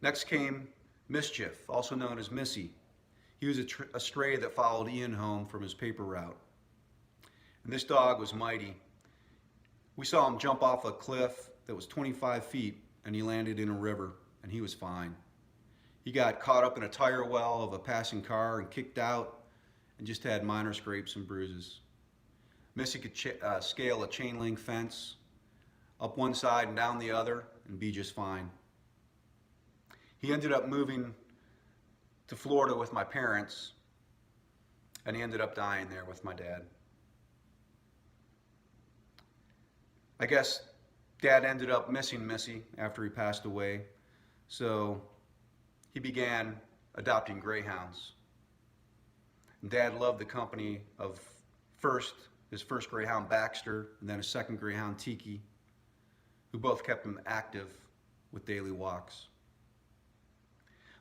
Next came Mischief, also known as Missy. He was a stray that followed Ian home from his paper route. And this dog was mighty. We saw him jump off a cliff that was 25 feet and he landed in a river and he was fine. He got caught up in a tire well of a passing car and kicked out and just had minor scrapes and bruises. Missy could scale a chain link fence up one side and down the other and be just fine. He ended up moving to Florida with my parents and he ended up dying there with my dad. I guess Dad ended up missing Missy after he passed away, so he began adopting greyhounds. Dad loved the company of his first greyhound Baxter, and then his second greyhound Tiki, who both kept him active with daily walks.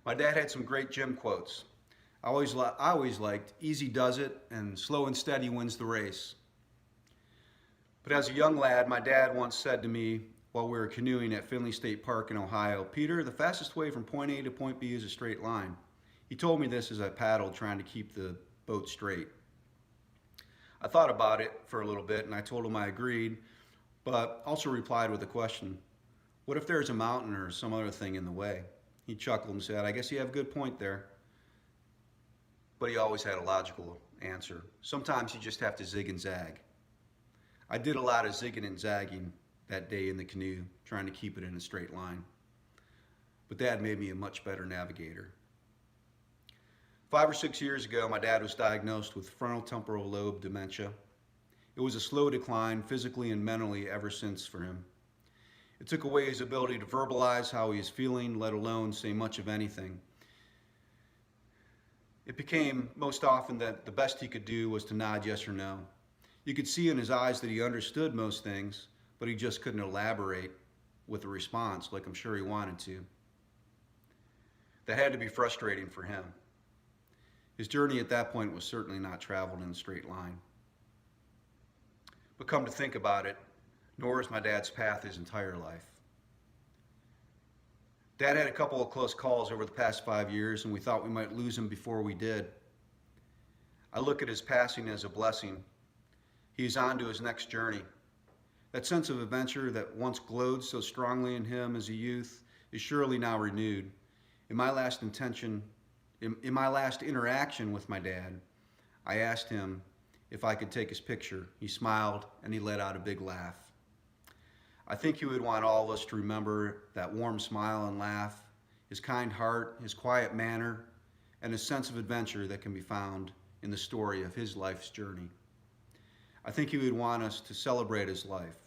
My dad had some great gym quotes. I always liked "easy does it" and "slow and steady wins the race." But as a young lad, my dad once said to me while we were canoeing at Finley State Park in Ohio, "Peter, the fastest way from point A to point B is a straight line." He told me this as I paddled, trying to keep the boat straight. I thought about it for a little bit, and I told him I agreed, but also replied with a question: what if there's a mountain or some other thing in the way? He chuckled and said, "I guess you have a good point there." But he always had a logical answer. Sometimes you just have to zig and zag. I did a lot of zigging and zagging that day in the canoe, trying to keep it in a straight line. But Dad made me a much better navigator. 5 or 6 years ago, my dad was diagnosed with frontal temporal lobe dementia. It was a slow decline physically and mentally ever since for him. It took away his ability to verbalize how he was feeling, let alone say much of anything. It became most often that the best he could do was to nod yes or no. You could see in his eyes that he understood most things, but he just couldn't elaborate with a response like I'm sure he wanted to. That had to be frustrating for him. His journey at that point was certainly not traveled in a straight line. But come to think about it, nor is my dad's path his entire life. Dad had a couple of close calls over the past 5 years, and we thought we might lose him before we did. I look at his passing as a blessing. He's on to his next journey. That sense of adventure that once glowed so strongly in him as a youth is surely now renewed. In my last interaction with my dad, I asked him if I could take his picture. He smiled and he let out a big laugh. I think he would want all of us to remember that warm smile and laugh, his kind heart, his quiet manner, and his sense of adventure that can be found in the story of his life's journey. I think he would want us to celebrate his life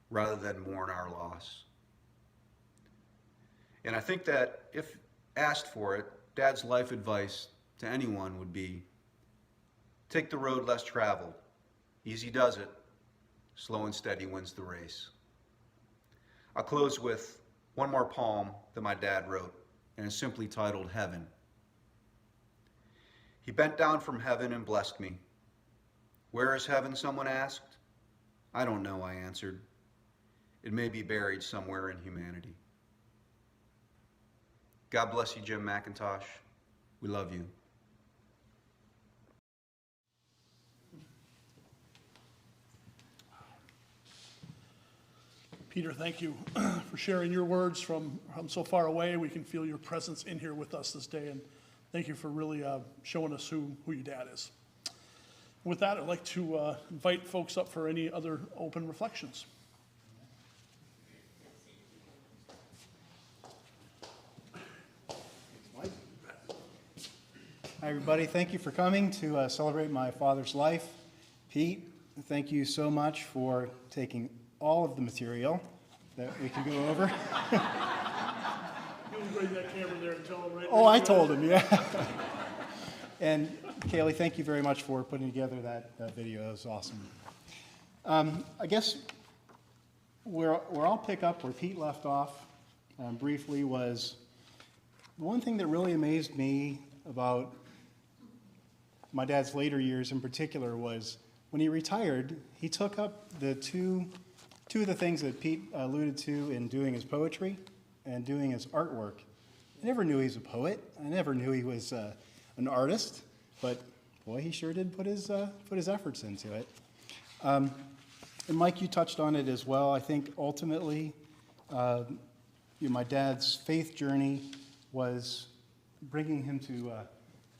rather than mourn our loss. And I think that if asked for it, Dad's life advice to anyone would be, take the road less traveled. Easy does it. Slow and steady wins the race. I'll close with one more poem that my dad wrote, and it's simply titled Heaven. He bent down from heaven and blessed me. Where is heaven, someone asked? I don't know, I answered. It may be buried somewhere in humanity. God bless you, Jim McIntosh. We love you. Peter, thank you for sharing your words from so far away. We can feel your presence in here with us this day, and thank you for really showing us who your dad is. With that, I'd like to invite folks up for any other open reflections. Hi, everybody. Thank you for coming to celebrate my father's life. Pete, thank you so much for taking all of the material that we can go over. You can bring that camera there and tell him right. Oh, I told him, yeah. And Kaylee, thank you very much for putting together that video. That was awesome. I guess where I'll pick up where Pete left off briefly was the one thing that really amazed me about my dad's later years in particular was when he retired, he took up the two of the things that Pete alluded to in doing his poetry and doing his artwork. I never knew he was a poet. I never knew he was an artist, but boy, he sure did put his efforts into it. And Mike, you touched on it as well. I think ultimately, my dad's faith journey was bringing him to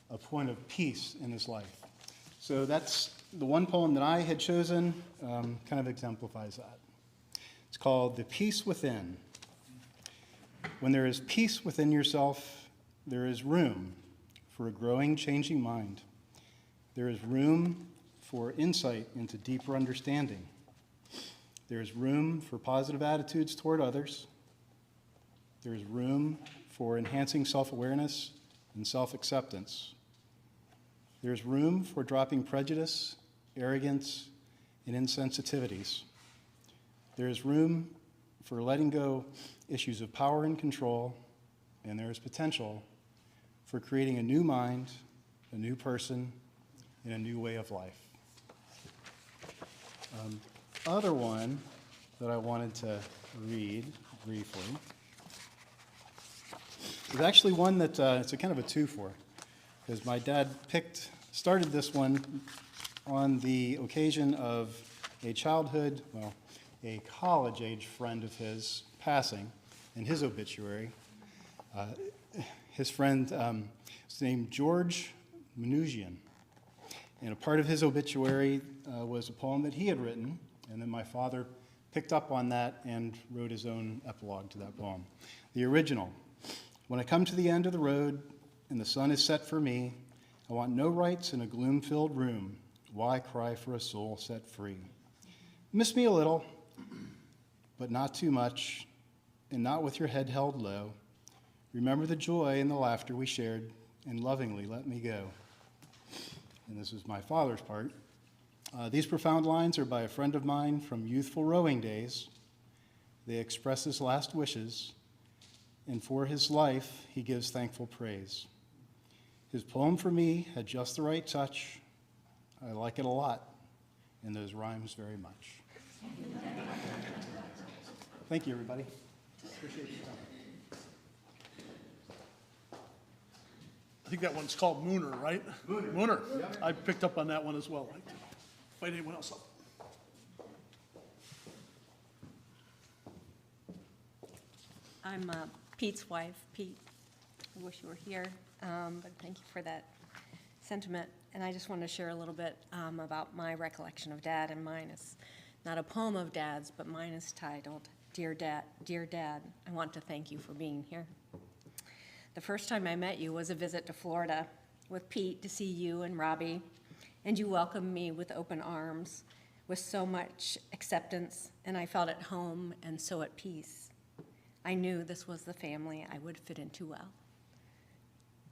a point of peace in his life. So that's the one poem that I had chosen, kind of exemplifies that. It's called The Peace Within. When there is peace within yourself, there is room for a growing, changing mind. There is room for insight into deeper understanding. There is room for positive attitudes toward others. There is room for enhancing self-awareness and self-acceptance. There's room for dropping prejudice, arrogance, and insensitivities. There's room for letting go issues of power and control, and there is potential for creating a new mind, a new person, and a new way of life. Other one that I wanted to read briefly is actually one that it's a kind of a two-for, because my dad started this one on the occasion of a college-age friend of his passing, in his obituary. His friend was named George Mnuchin, and a part of his obituary was a poem that he had written, and then my father picked up on that and wrote his own epilogue to that poem. The original: when I come to the end of the road and the sun is set for me, I want no rights in a gloom-filled room. Why cry for a soul set free? Miss me a little, but not too much, and not with your head held low. Remember the joy and the laughter we shared, and lovingly let me go. And this is my father's part. These profound lines are by a friend of mine from youthful rowing days. They express his last wishes, and for his life he gives thankful praise. His poem for me had just the right touch. I like it a lot, and those rhymes very much. Thank you, everybody. Appreciate your time. I think that one's called Mooner, right? Mooner. Yep. I picked up on that one as well. Invite anyone else up. I'm Pete's wife. Pete, I wish you were here, but thank you for that sentiment. And I just want to share a little bit about my recollection of Dad, and mine is not a poem of Dad's, but mine is titled, Dear Dad, I want to thank you for being here. The first time I met you was a visit to Florida with Pete to see you and Robbie, and you welcomed me with open arms, with so much acceptance, and I felt at home and so at peace. I knew this was the family I would fit into well.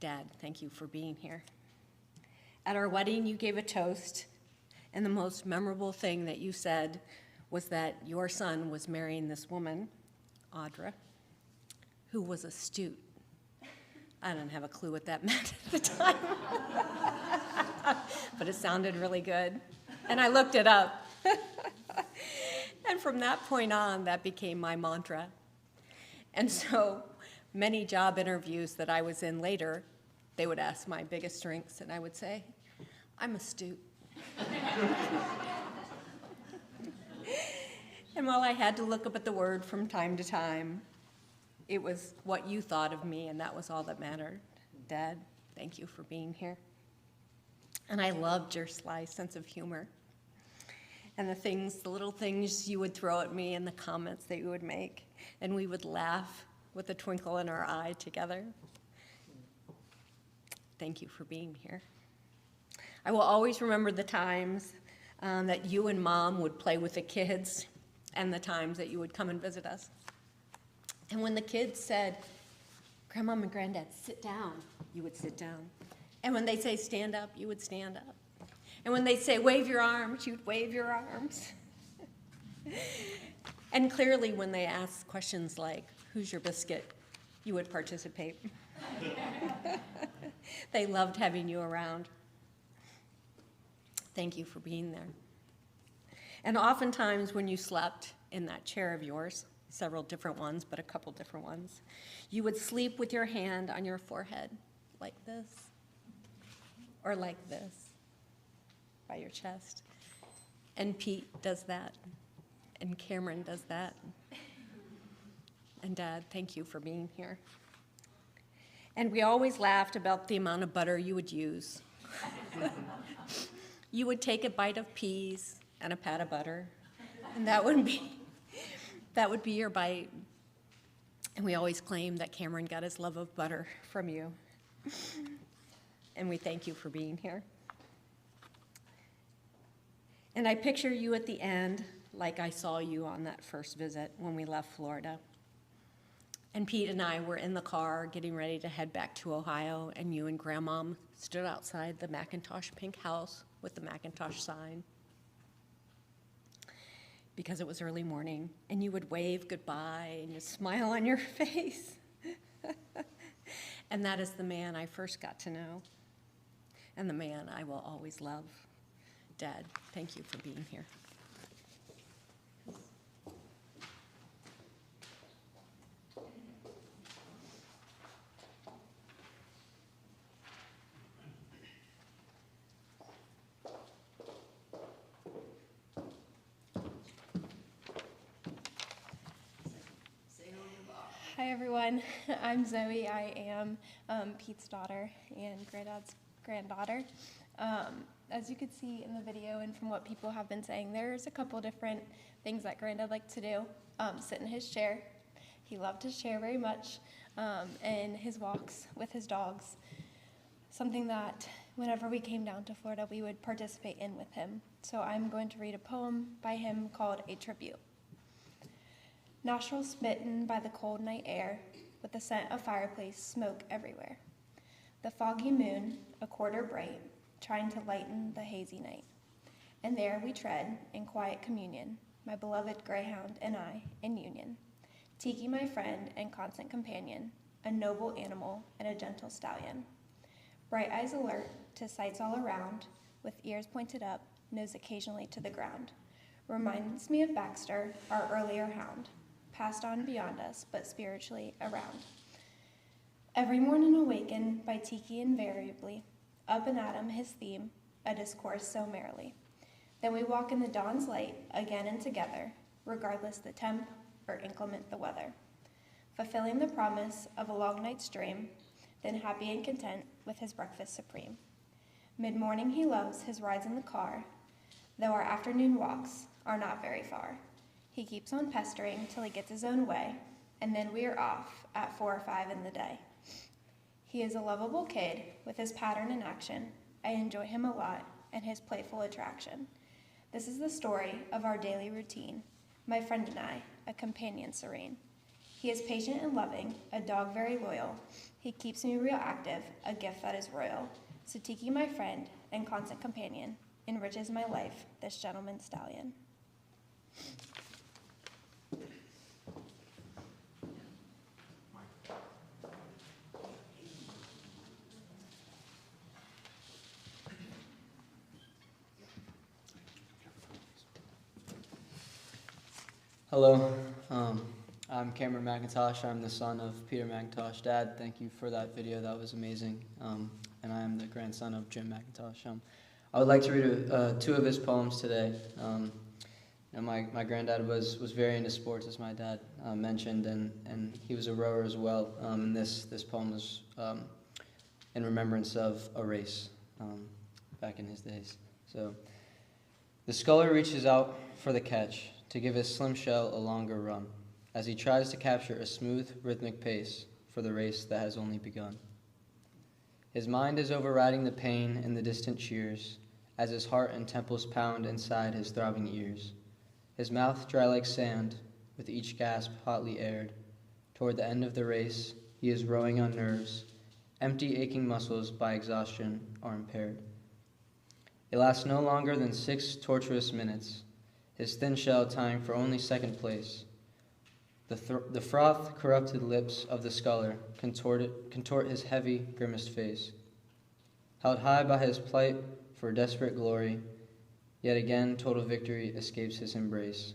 Dad, thank you for being here. At our wedding, you gave a toast, and the most memorable thing that you said was that your son was marrying this woman, Audra, who was astute. I didn't have a clue what that meant at the time, but it sounded really good. And I looked it up. And from that point on, that became my mantra. And so many job interviews that I was in later, they would ask my biggest strengths, and I would say, I'm astute. And while I had to look up at the word from time to time, it was what you thought of me, and that was all that mattered. Dad, thank you for being here. And I loved your sly sense of humor and the little things you would throw at me and the comments that you would make, and we would laugh with a twinkle in our eye together. Thank you for being here. I will always remember the times that you and Mom would play with the kids and the times that you would come and visit us. And when the kids said, Grandma and Granddad, sit down, you would sit down. And when they say stand up, you would stand up. And when they say wave your arms, you'd wave your arms. And clearly when they asked questions like, who's your biscuit, you would participate. They loved having you around. Thank you for being there. And oftentimes when you slept in that chair of yours, several different ones, but a couple different ones, you would sleep with your hand on your forehead, like this, or like this, by your chest. And Pete does that, and Cameron does that. And Dad, thank you for being here. And we always laughed about the amount of butter you would use. You would take a bite of peas and a pat of butter, and that would be your bite. And we always claimed that Cameron got his love of butter from you. And we thank you for being here. And I picture you at the end like I saw you on that first visit when we left Florida. And Pete and I were in the car getting ready to head back to Ohio, and you and Grandmom stood outside the McIntosh pink house with the McIntosh sign because it was early morning, and you would wave goodbye and a smile on your face. And that is the man I first got to know, and the man I will always love. Dad, thank you for being here. Hi everyone, I'm Zoe. I am Pete's daughter and Granddad's granddaughter. As you could see in the video and from what people have been saying, there's a couple different things that Granddad liked to do. Sit in his chair. He loved his chair very much, and his walks with his dogs. Something that whenever we came down to Florida, we would participate in with him. So I'm going to read a poem by him called A Tribute. Nostrils smitten by the cold night air, with the scent of fireplace smoke everywhere. The foggy moon, a quarter bright, trying to lighten the hazy night. And there we tread in quiet communion, my beloved greyhound and I in union. Tiki, my friend and constant companion, a noble animal and a gentle stallion. Bright eyes alert to sights all around, with ears pointed up, nose occasionally to the ground. Reminds me of Baxter, our earlier hound, passed on beyond us, but spiritually around. Every morning awakened by Tiki invariably, up and at him his theme, a discourse so merrily. Then we walk in the dawn's light, again and together, regardless the temp or inclement the weather. Fulfilling the promise of a long night's dream, then happy and content with his breakfast supreme. Mid-morning he loves his rides in the car, though our afternoon walks are not very far. He keeps on pestering till he gets his own way, and then we are off at 4 or 5 in the day. He is a lovable kid with his pattern in action. I enjoy him a lot and his playful attraction. This is the story of our daily routine, my friend and I, a companion serene. He is patient and loving, a dog very loyal. He keeps me real active, a gift that is royal. So Tiki, my friend and constant companion, enriches my life, this gentleman stallion. Hello, I'm Cameron McIntosh. I'm the son of Peter McIntosh. Dad, thank you for that video. That was amazing. And I am the grandson of Jim McIntosh. I would like to read 2 of his poems today. My granddad was very into sports, as my dad mentioned, and he was a rower as well. And this poem was in remembrance of a race back in his days. So, the sculler reaches out for the catch, to give his slim shell a longer run, as he tries to capture a smooth, rhythmic pace for the race that has only begun. His mind is overriding the pain and the distant cheers, as his heart and temples pound inside his throbbing ears. His mouth dry like sand, with each gasp hotly aired. Toward the end of the race, he is rowing on nerves. Empty, aching muscles by exhaustion are impaired. It lasts no longer than 6 torturous minutes, his thin shell tying for only second place. The froth-corrupted lips of the sculler contort his heavy, grimaced face. Held high by his plight for desperate glory, yet again total victory escapes his embrace.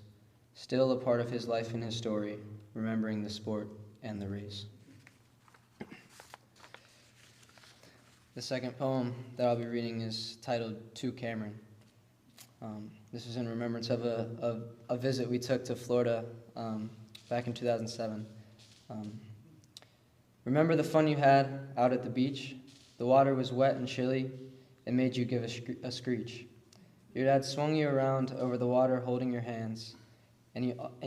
Still a part of his life and his story, remembering the sport and the race. The second poem that I'll be reading is titled To Cameron. This is in remembrance of a visit we took to Florida back in 2007. Remember the fun you had out at the beach? The water was wet and chilly. It made you give a screech. Your dad swung you around over the water holding your hands, and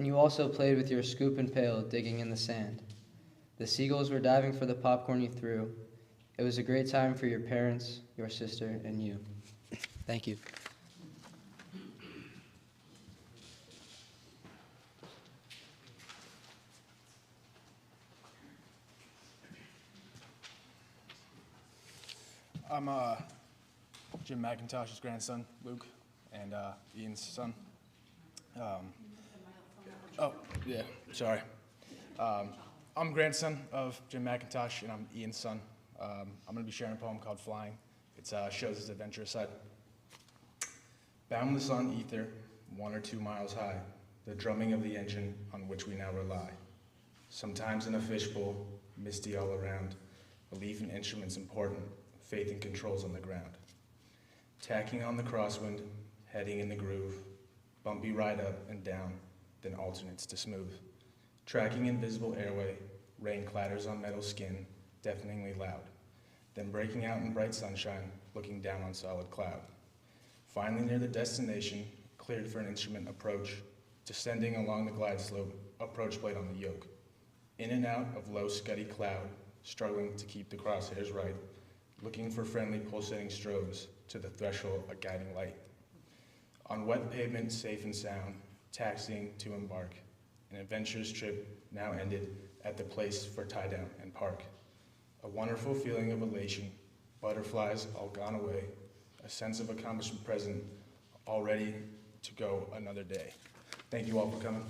you also played with your scoop and pail digging in the sand. The seagulls were diving for the popcorn you threw. It was a great time for your parents, your sister, and you. Thank you. I'm Jim McIntosh's grandson, Luke, and Ian's son. Oh, yeah, sorry. I'm grandson of Jim McIntosh, and I'm Ian's son. I'm going to be sharing a poem called Flying. It shows his adventurous side. Boundless on ether, 1 or 2 miles high, the drumming of the engine on which we now rely. Sometimes in a fishbowl, misty all around, belief in instruments important, faith in controls on the ground. Tacking on the crosswind, heading in the groove, bumpy ride up and down, then alternates to smooth. Tracking invisible airway, rain clatters on metal skin, deafeningly loud. Then breaking out in bright sunshine, looking down on solid cloud. Finally near the destination, cleared for an instrument approach, descending along the glide slope, approach blade on the yoke. In and out of low scuddy cloud, struggling to keep the crosshairs right, looking for friendly pulsating strobes, to the threshold a guiding light. On wet pavement, safe and sound, taxiing to embark, an adventurous trip now ended at the place for tie down and park. A wonderful feeling of elation, butterflies all gone away, a sense of accomplishment present, all ready to go another day. Thank you all for coming.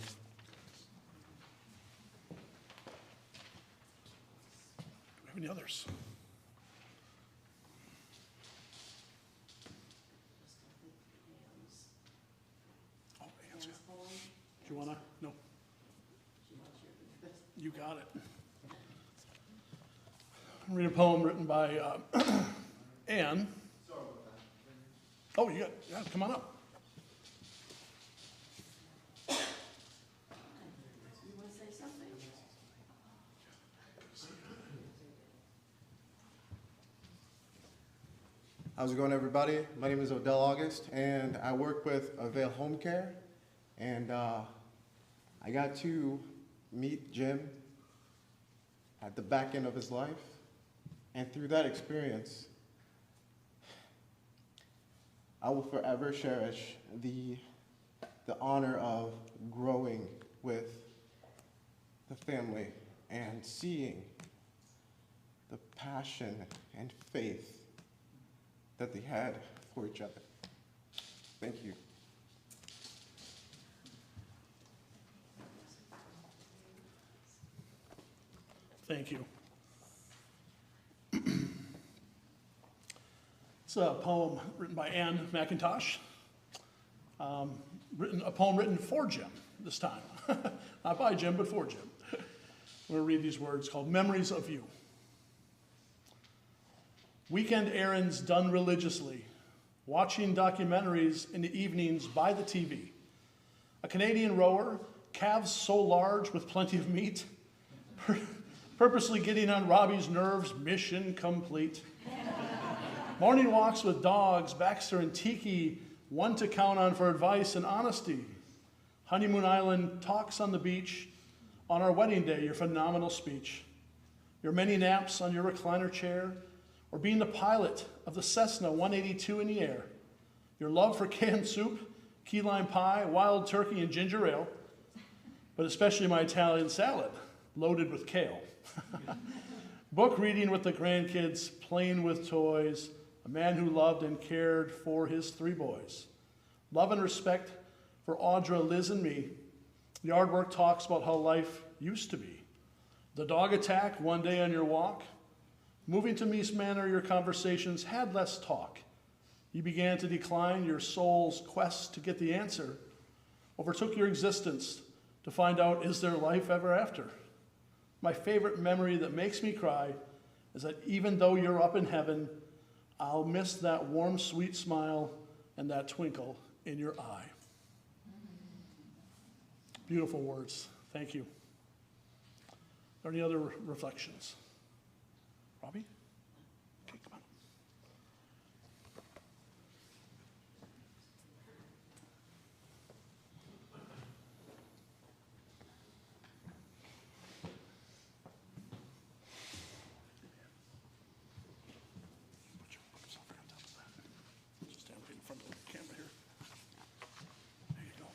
Do we have any others? Oh, Anne's got- Do you wanna? No. You got it. I'll read a poem written by Anne. Oh, yeah, come on up. You want to say something? How's it going, everybody? My name is Odell August, and I work with Avail Home Care. And I got to meet Jim at the back end of his life. And through that experience, I will forever cherish the honor of growing with the family and seeing the passion and faith that they had for each other. Thank you. Thank you. It's a poem written by Anne McIntosh. A poem written for Jim this time. Not by Jim, but for Jim. I'm going to read these words called Memories of You. Weekend errands done religiously. Watching documentaries in the evenings by the TV. A Canadian rower, calves so large with plenty of meat. Purposely getting on Robbie's nerves, mission complete. Morning walks with dogs, Baxter and Tiki, one to count on for advice and honesty. Honeymoon Island talks on the beach. On our wedding day, your phenomenal speech. Your many naps on your recliner chair, or being the pilot of the Cessna 182 in the air. Your love for canned soup, key lime pie, wild turkey, and ginger ale, but especially my Italian salad, loaded with kale. Book reading with the grandkids, playing with toys, a man who loved and cared for his 3 boys. Love and respect for Audra, Liz, and me. Yard work talks about how life used to be. The dog attack one day on your walk. Moving to Mies Manor, your conversations had less talk. You began to decline your soul's quest to get the answer. Overtook your existence to find out, is there life ever after? My favorite memory that makes me cry is that even though you're up in heaven, I'll miss that warm, sweet smile and that twinkle in your eye. Beautiful words. Thank you. Are there any other reflections? Robbie? Okay, come on. Put yourself right on top of that. Just stand right in front of the camera here. There you go.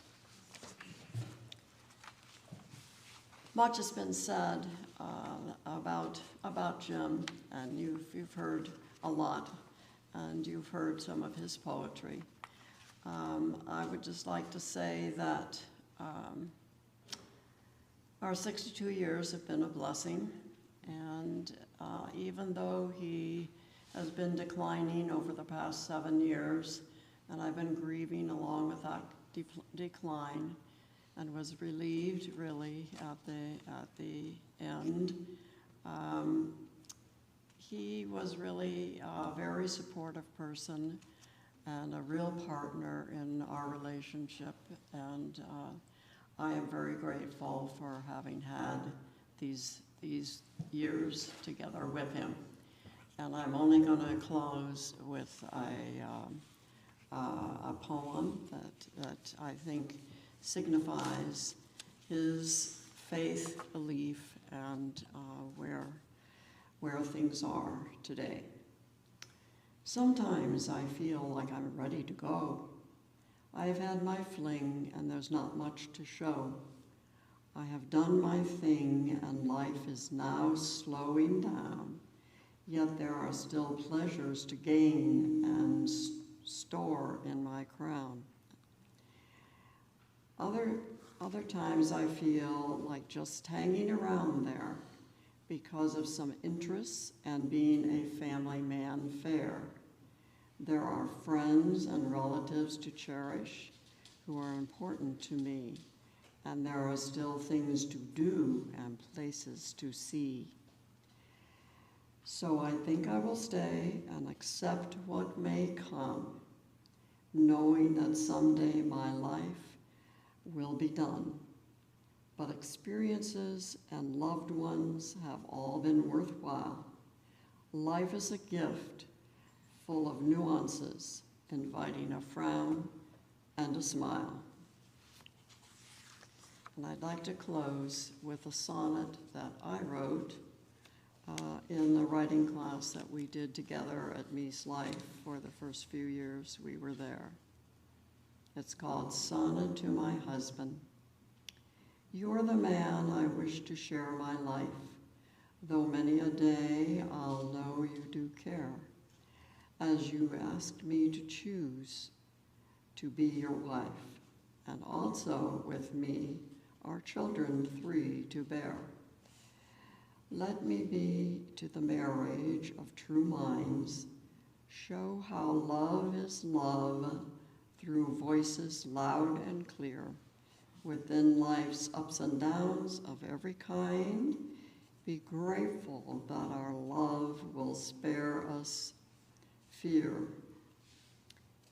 Much has been said about Jim, and you've heard a lot. and you've heard some of his poetry. I would just like to say that our 62 years have been a blessing, and even though he has been declining over the past 7 years, and I've been grieving along with that decline, and was relieved really at the end. He was really a very supportive person and a real partner in our relationship, and I am very grateful for having had these years together with him. And I'm only going to close with a poem that I think signifies his faith, belief, and where things are today. Sometimes I feel like I'm ready to go. I've had my fling and there's not much to show. I have done my thing and life is now slowing down, yet there are still pleasures to gain and store in my crown. Other times I feel like just hanging around there because of some interests and being a family man fair. There are friends and relatives to cherish who are important to me, and there are still things to do and places to see. So I think I will stay and accept what may come, knowing that someday my life will be done. But experiences and loved ones have all been worthwhile. Life is a gift full of nuances, inviting a frown and a smile. And I'd like to close with a sonnet that I wrote in the writing class that we did together at Meese Life for the first few years we were there. It's called Sonnet to My Husband. You're the man I wish to share my life, though many a day I'll know you do care, as you asked me to choose to be your wife, and also with me our children 3 to bear. Let me be to the marriage of true minds, show how love is love through voices loud and clear, within life's ups and downs of every kind. Be grateful that our love will spare us fear.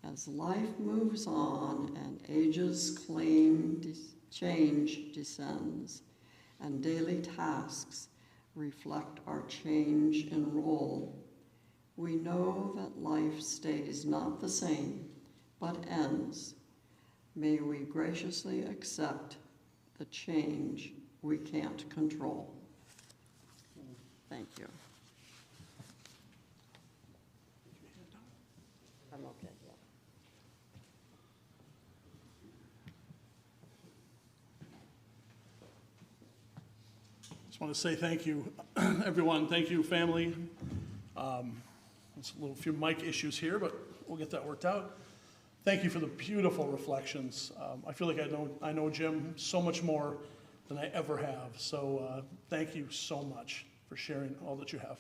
As life moves on and ages change descends, and daily tasks reflect our change in role, we know that life stays not the same, but ends. May we graciously accept the change we can't control. Thank you. I'm okay, yeah. Just want to say thank you, everyone. Thank you, family. There's a few mic issues here, but we'll get that worked out. Thank you for the beautiful reflections. I feel like I know Jim so much more than I ever have. So thank you so much for sharing all that you have.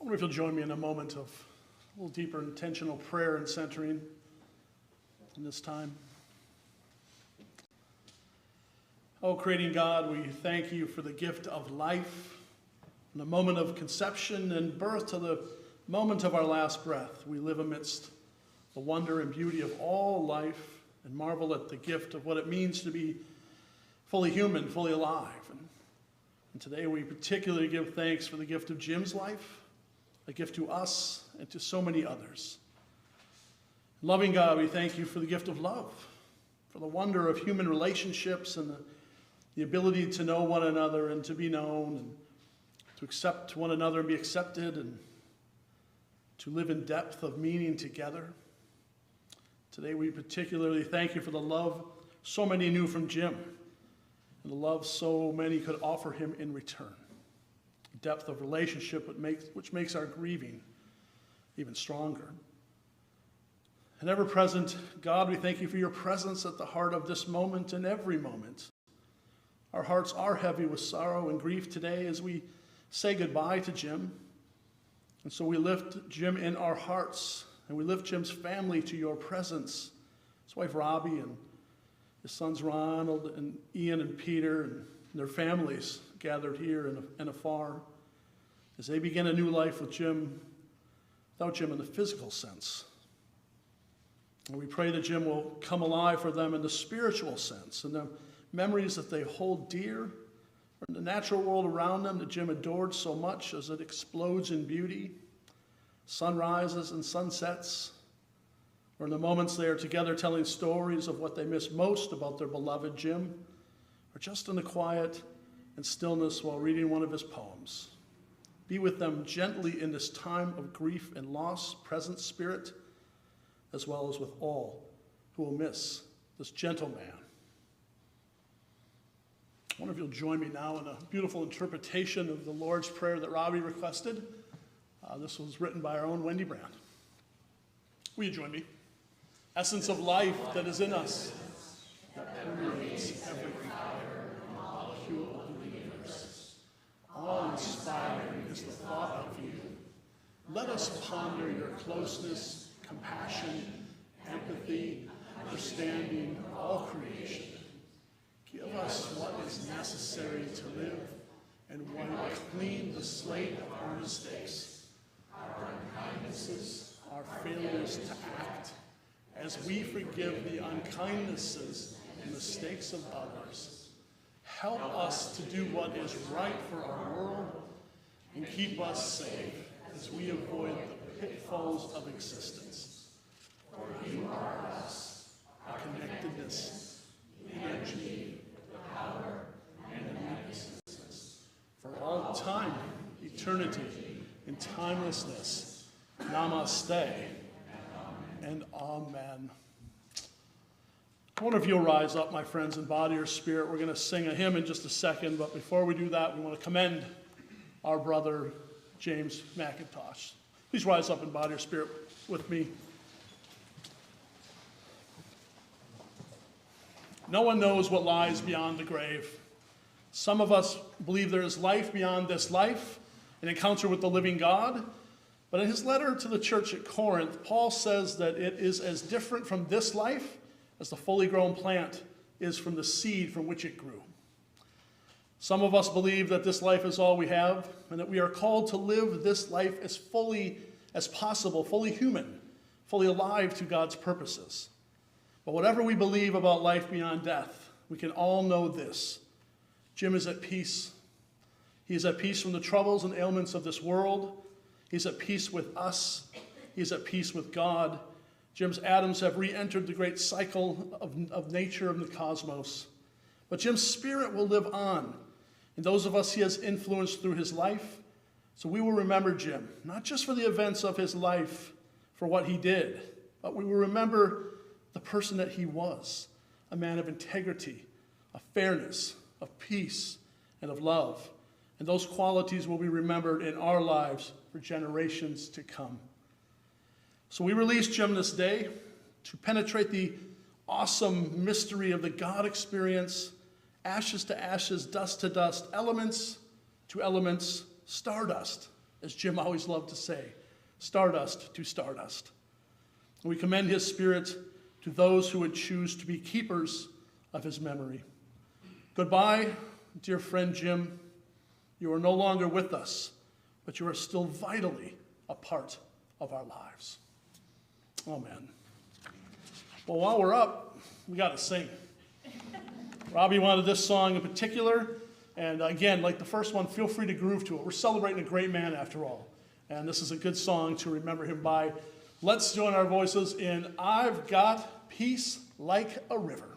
wonder if you'll join me in a moment of a little deeper intentional prayer and centering in this time. Oh, creating God, we thank you for the gift of life, from the moment of conception and birth to the moment of our last breath. We live amidst the wonder and beauty of all life and marvel at the gift of what it means to be fully human, fully alive. And today we particularly give thanks for the gift of Jim's life, a gift to us and to so many others. Loving God, we thank you for the gift of love, for the wonder of human relationships and the ability to know one another and to be known, and to accept one another and be accepted, and to live in depth of meaning together. Today we particularly thank you for the love so many knew from Jim, and the love so many could offer him in return. Depth of relationship which makes our grieving even stronger. And ever-present God, we thank you for your presence at the heart of this moment and every moment. Our hearts are heavy with sorrow and grief today as we say goodbye to Jim. And so we lift Jim in our hearts, and we lift Jim's family to your presence. His wife Robbie and his sons Ronald and Ian and Peter and their families gathered here and afar as they begin a new life with Jim, without Jim in the physical sense. And we pray that Jim will come alive for them in the spiritual sense, and the memories that they hold dear, or in the natural world around them that Jim adored so much as it explodes in beauty, sunrises and sunsets, or in the moments they are together telling stories of what they miss most about their beloved Jim, or just in the quiet and stillness while reading one of his poems. Be with them gently in this time of grief and loss, present spirit, as well as with all who will miss this gentle man. I wonder if you'll join me now in a beautiful interpretation of the Lord's Prayer that Robbie requested. This was written by our own Wendy Brand. Will you join me? Essence of life that is in us, that permeates every fiber and molecule of the universe. Awe-inspiring is the thought of you. Let us ponder your closeness, compassion, empathy, understanding of all creation. Give us what is necessary to live and wipe clean the slate of our mistakes, our unkindnesses, our failures to act, as we forgive the unkindnesses and mistakes of others. Help us to do what is right for our world and keep us safe as we avoid the pitfalls of existence. For you are us, our connectedness, energy, power, and magnificence. For all time, eternity, and timelessness. Namaste and amen. I wonder if you'll rise up, my friends, in body or spirit. We're going to sing a hymn in just a second, but before we do that, we want to commend our brother, James McIntosh. Please rise up in body or spirit with me. No one knows what lies beyond the grave. Some of us believe there is life beyond this life, an encounter with the living God. But in his letter to the church at Corinth, Paul says that it is as different from this life as the fully grown plant is from the seed from which it grew. Some of us believe that this life is all we have, and that we are called to live this life as fully as possible, fully human, fully alive to God's purposes. But whatever we believe about life beyond death, we can all know this. Jim is at peace. He is at peace from the troubles and ailments of this world. He's at peace with us. He's at peace with God. Jim's atoms have re-entered the great cycle of nature and the cosmos. But Jim's spirit will live on in those of us he has influenced through his life. So we will remember Jim, not just for the events of his life, for what he did, but we will remember the person that he was, a man of integrity, of fairness, of peace, and of love. And those qualities will be remembered in our lives for generations to come. So we release Jim this day to penetrate the awesome mystery of the God experience, ashes to ashes, dust to dust, elements to elements, stardust as Jim always loved to say, stardust to stardust. And we commend his spirit to those who would choose to be keepers of his memory. Goodbye, dear friend Jim. You are no longer with us, but you are still vitally a part of our lives. Amen. Well, while we're up, we got to sing. Robbie wanted this song in particular, and again, like the first one, feel free to groove to it. We're celebrating a great man after all, and this is a good song to remember him by. Let's join our voices in I've Got Peace Like a River.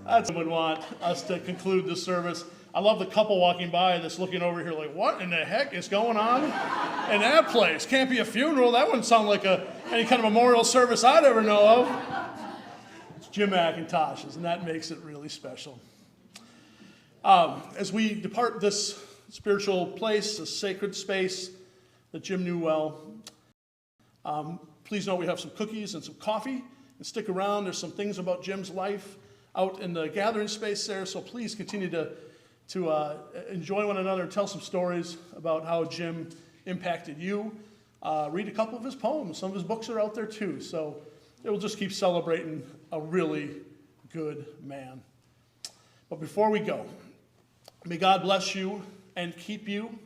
That's what I would want us to conclude this service. I love the couple walking by that's looking over here like, what in the heck is going on in that place? Can't be a funeral. That wouldn't sound like any kind of memorial service I'd ever know of. It's Jim McIntosh's, and that makes it really special. As we depart this spiritual place, this sacred space that Jim knew well, please know we have some cookies and some coffee. And stick around. There's some things about Jim's life out in the gathering space there, so please continue to enjoy one another and tell some stories about how Jim impacted you. Read a couple of his poems. Some of his books are out there too, so it will just keep celebrating a really good man. But before we go, may God bless you and keep you.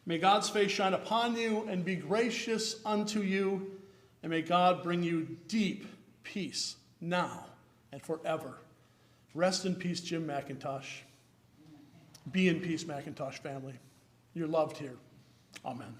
May God's face shine upon you and be gracious unto you, and may God bring you deep peace now and forever. Rest in peace, Jim McIntosh. Be in peace, McIntosh family. You're loved here. Amen.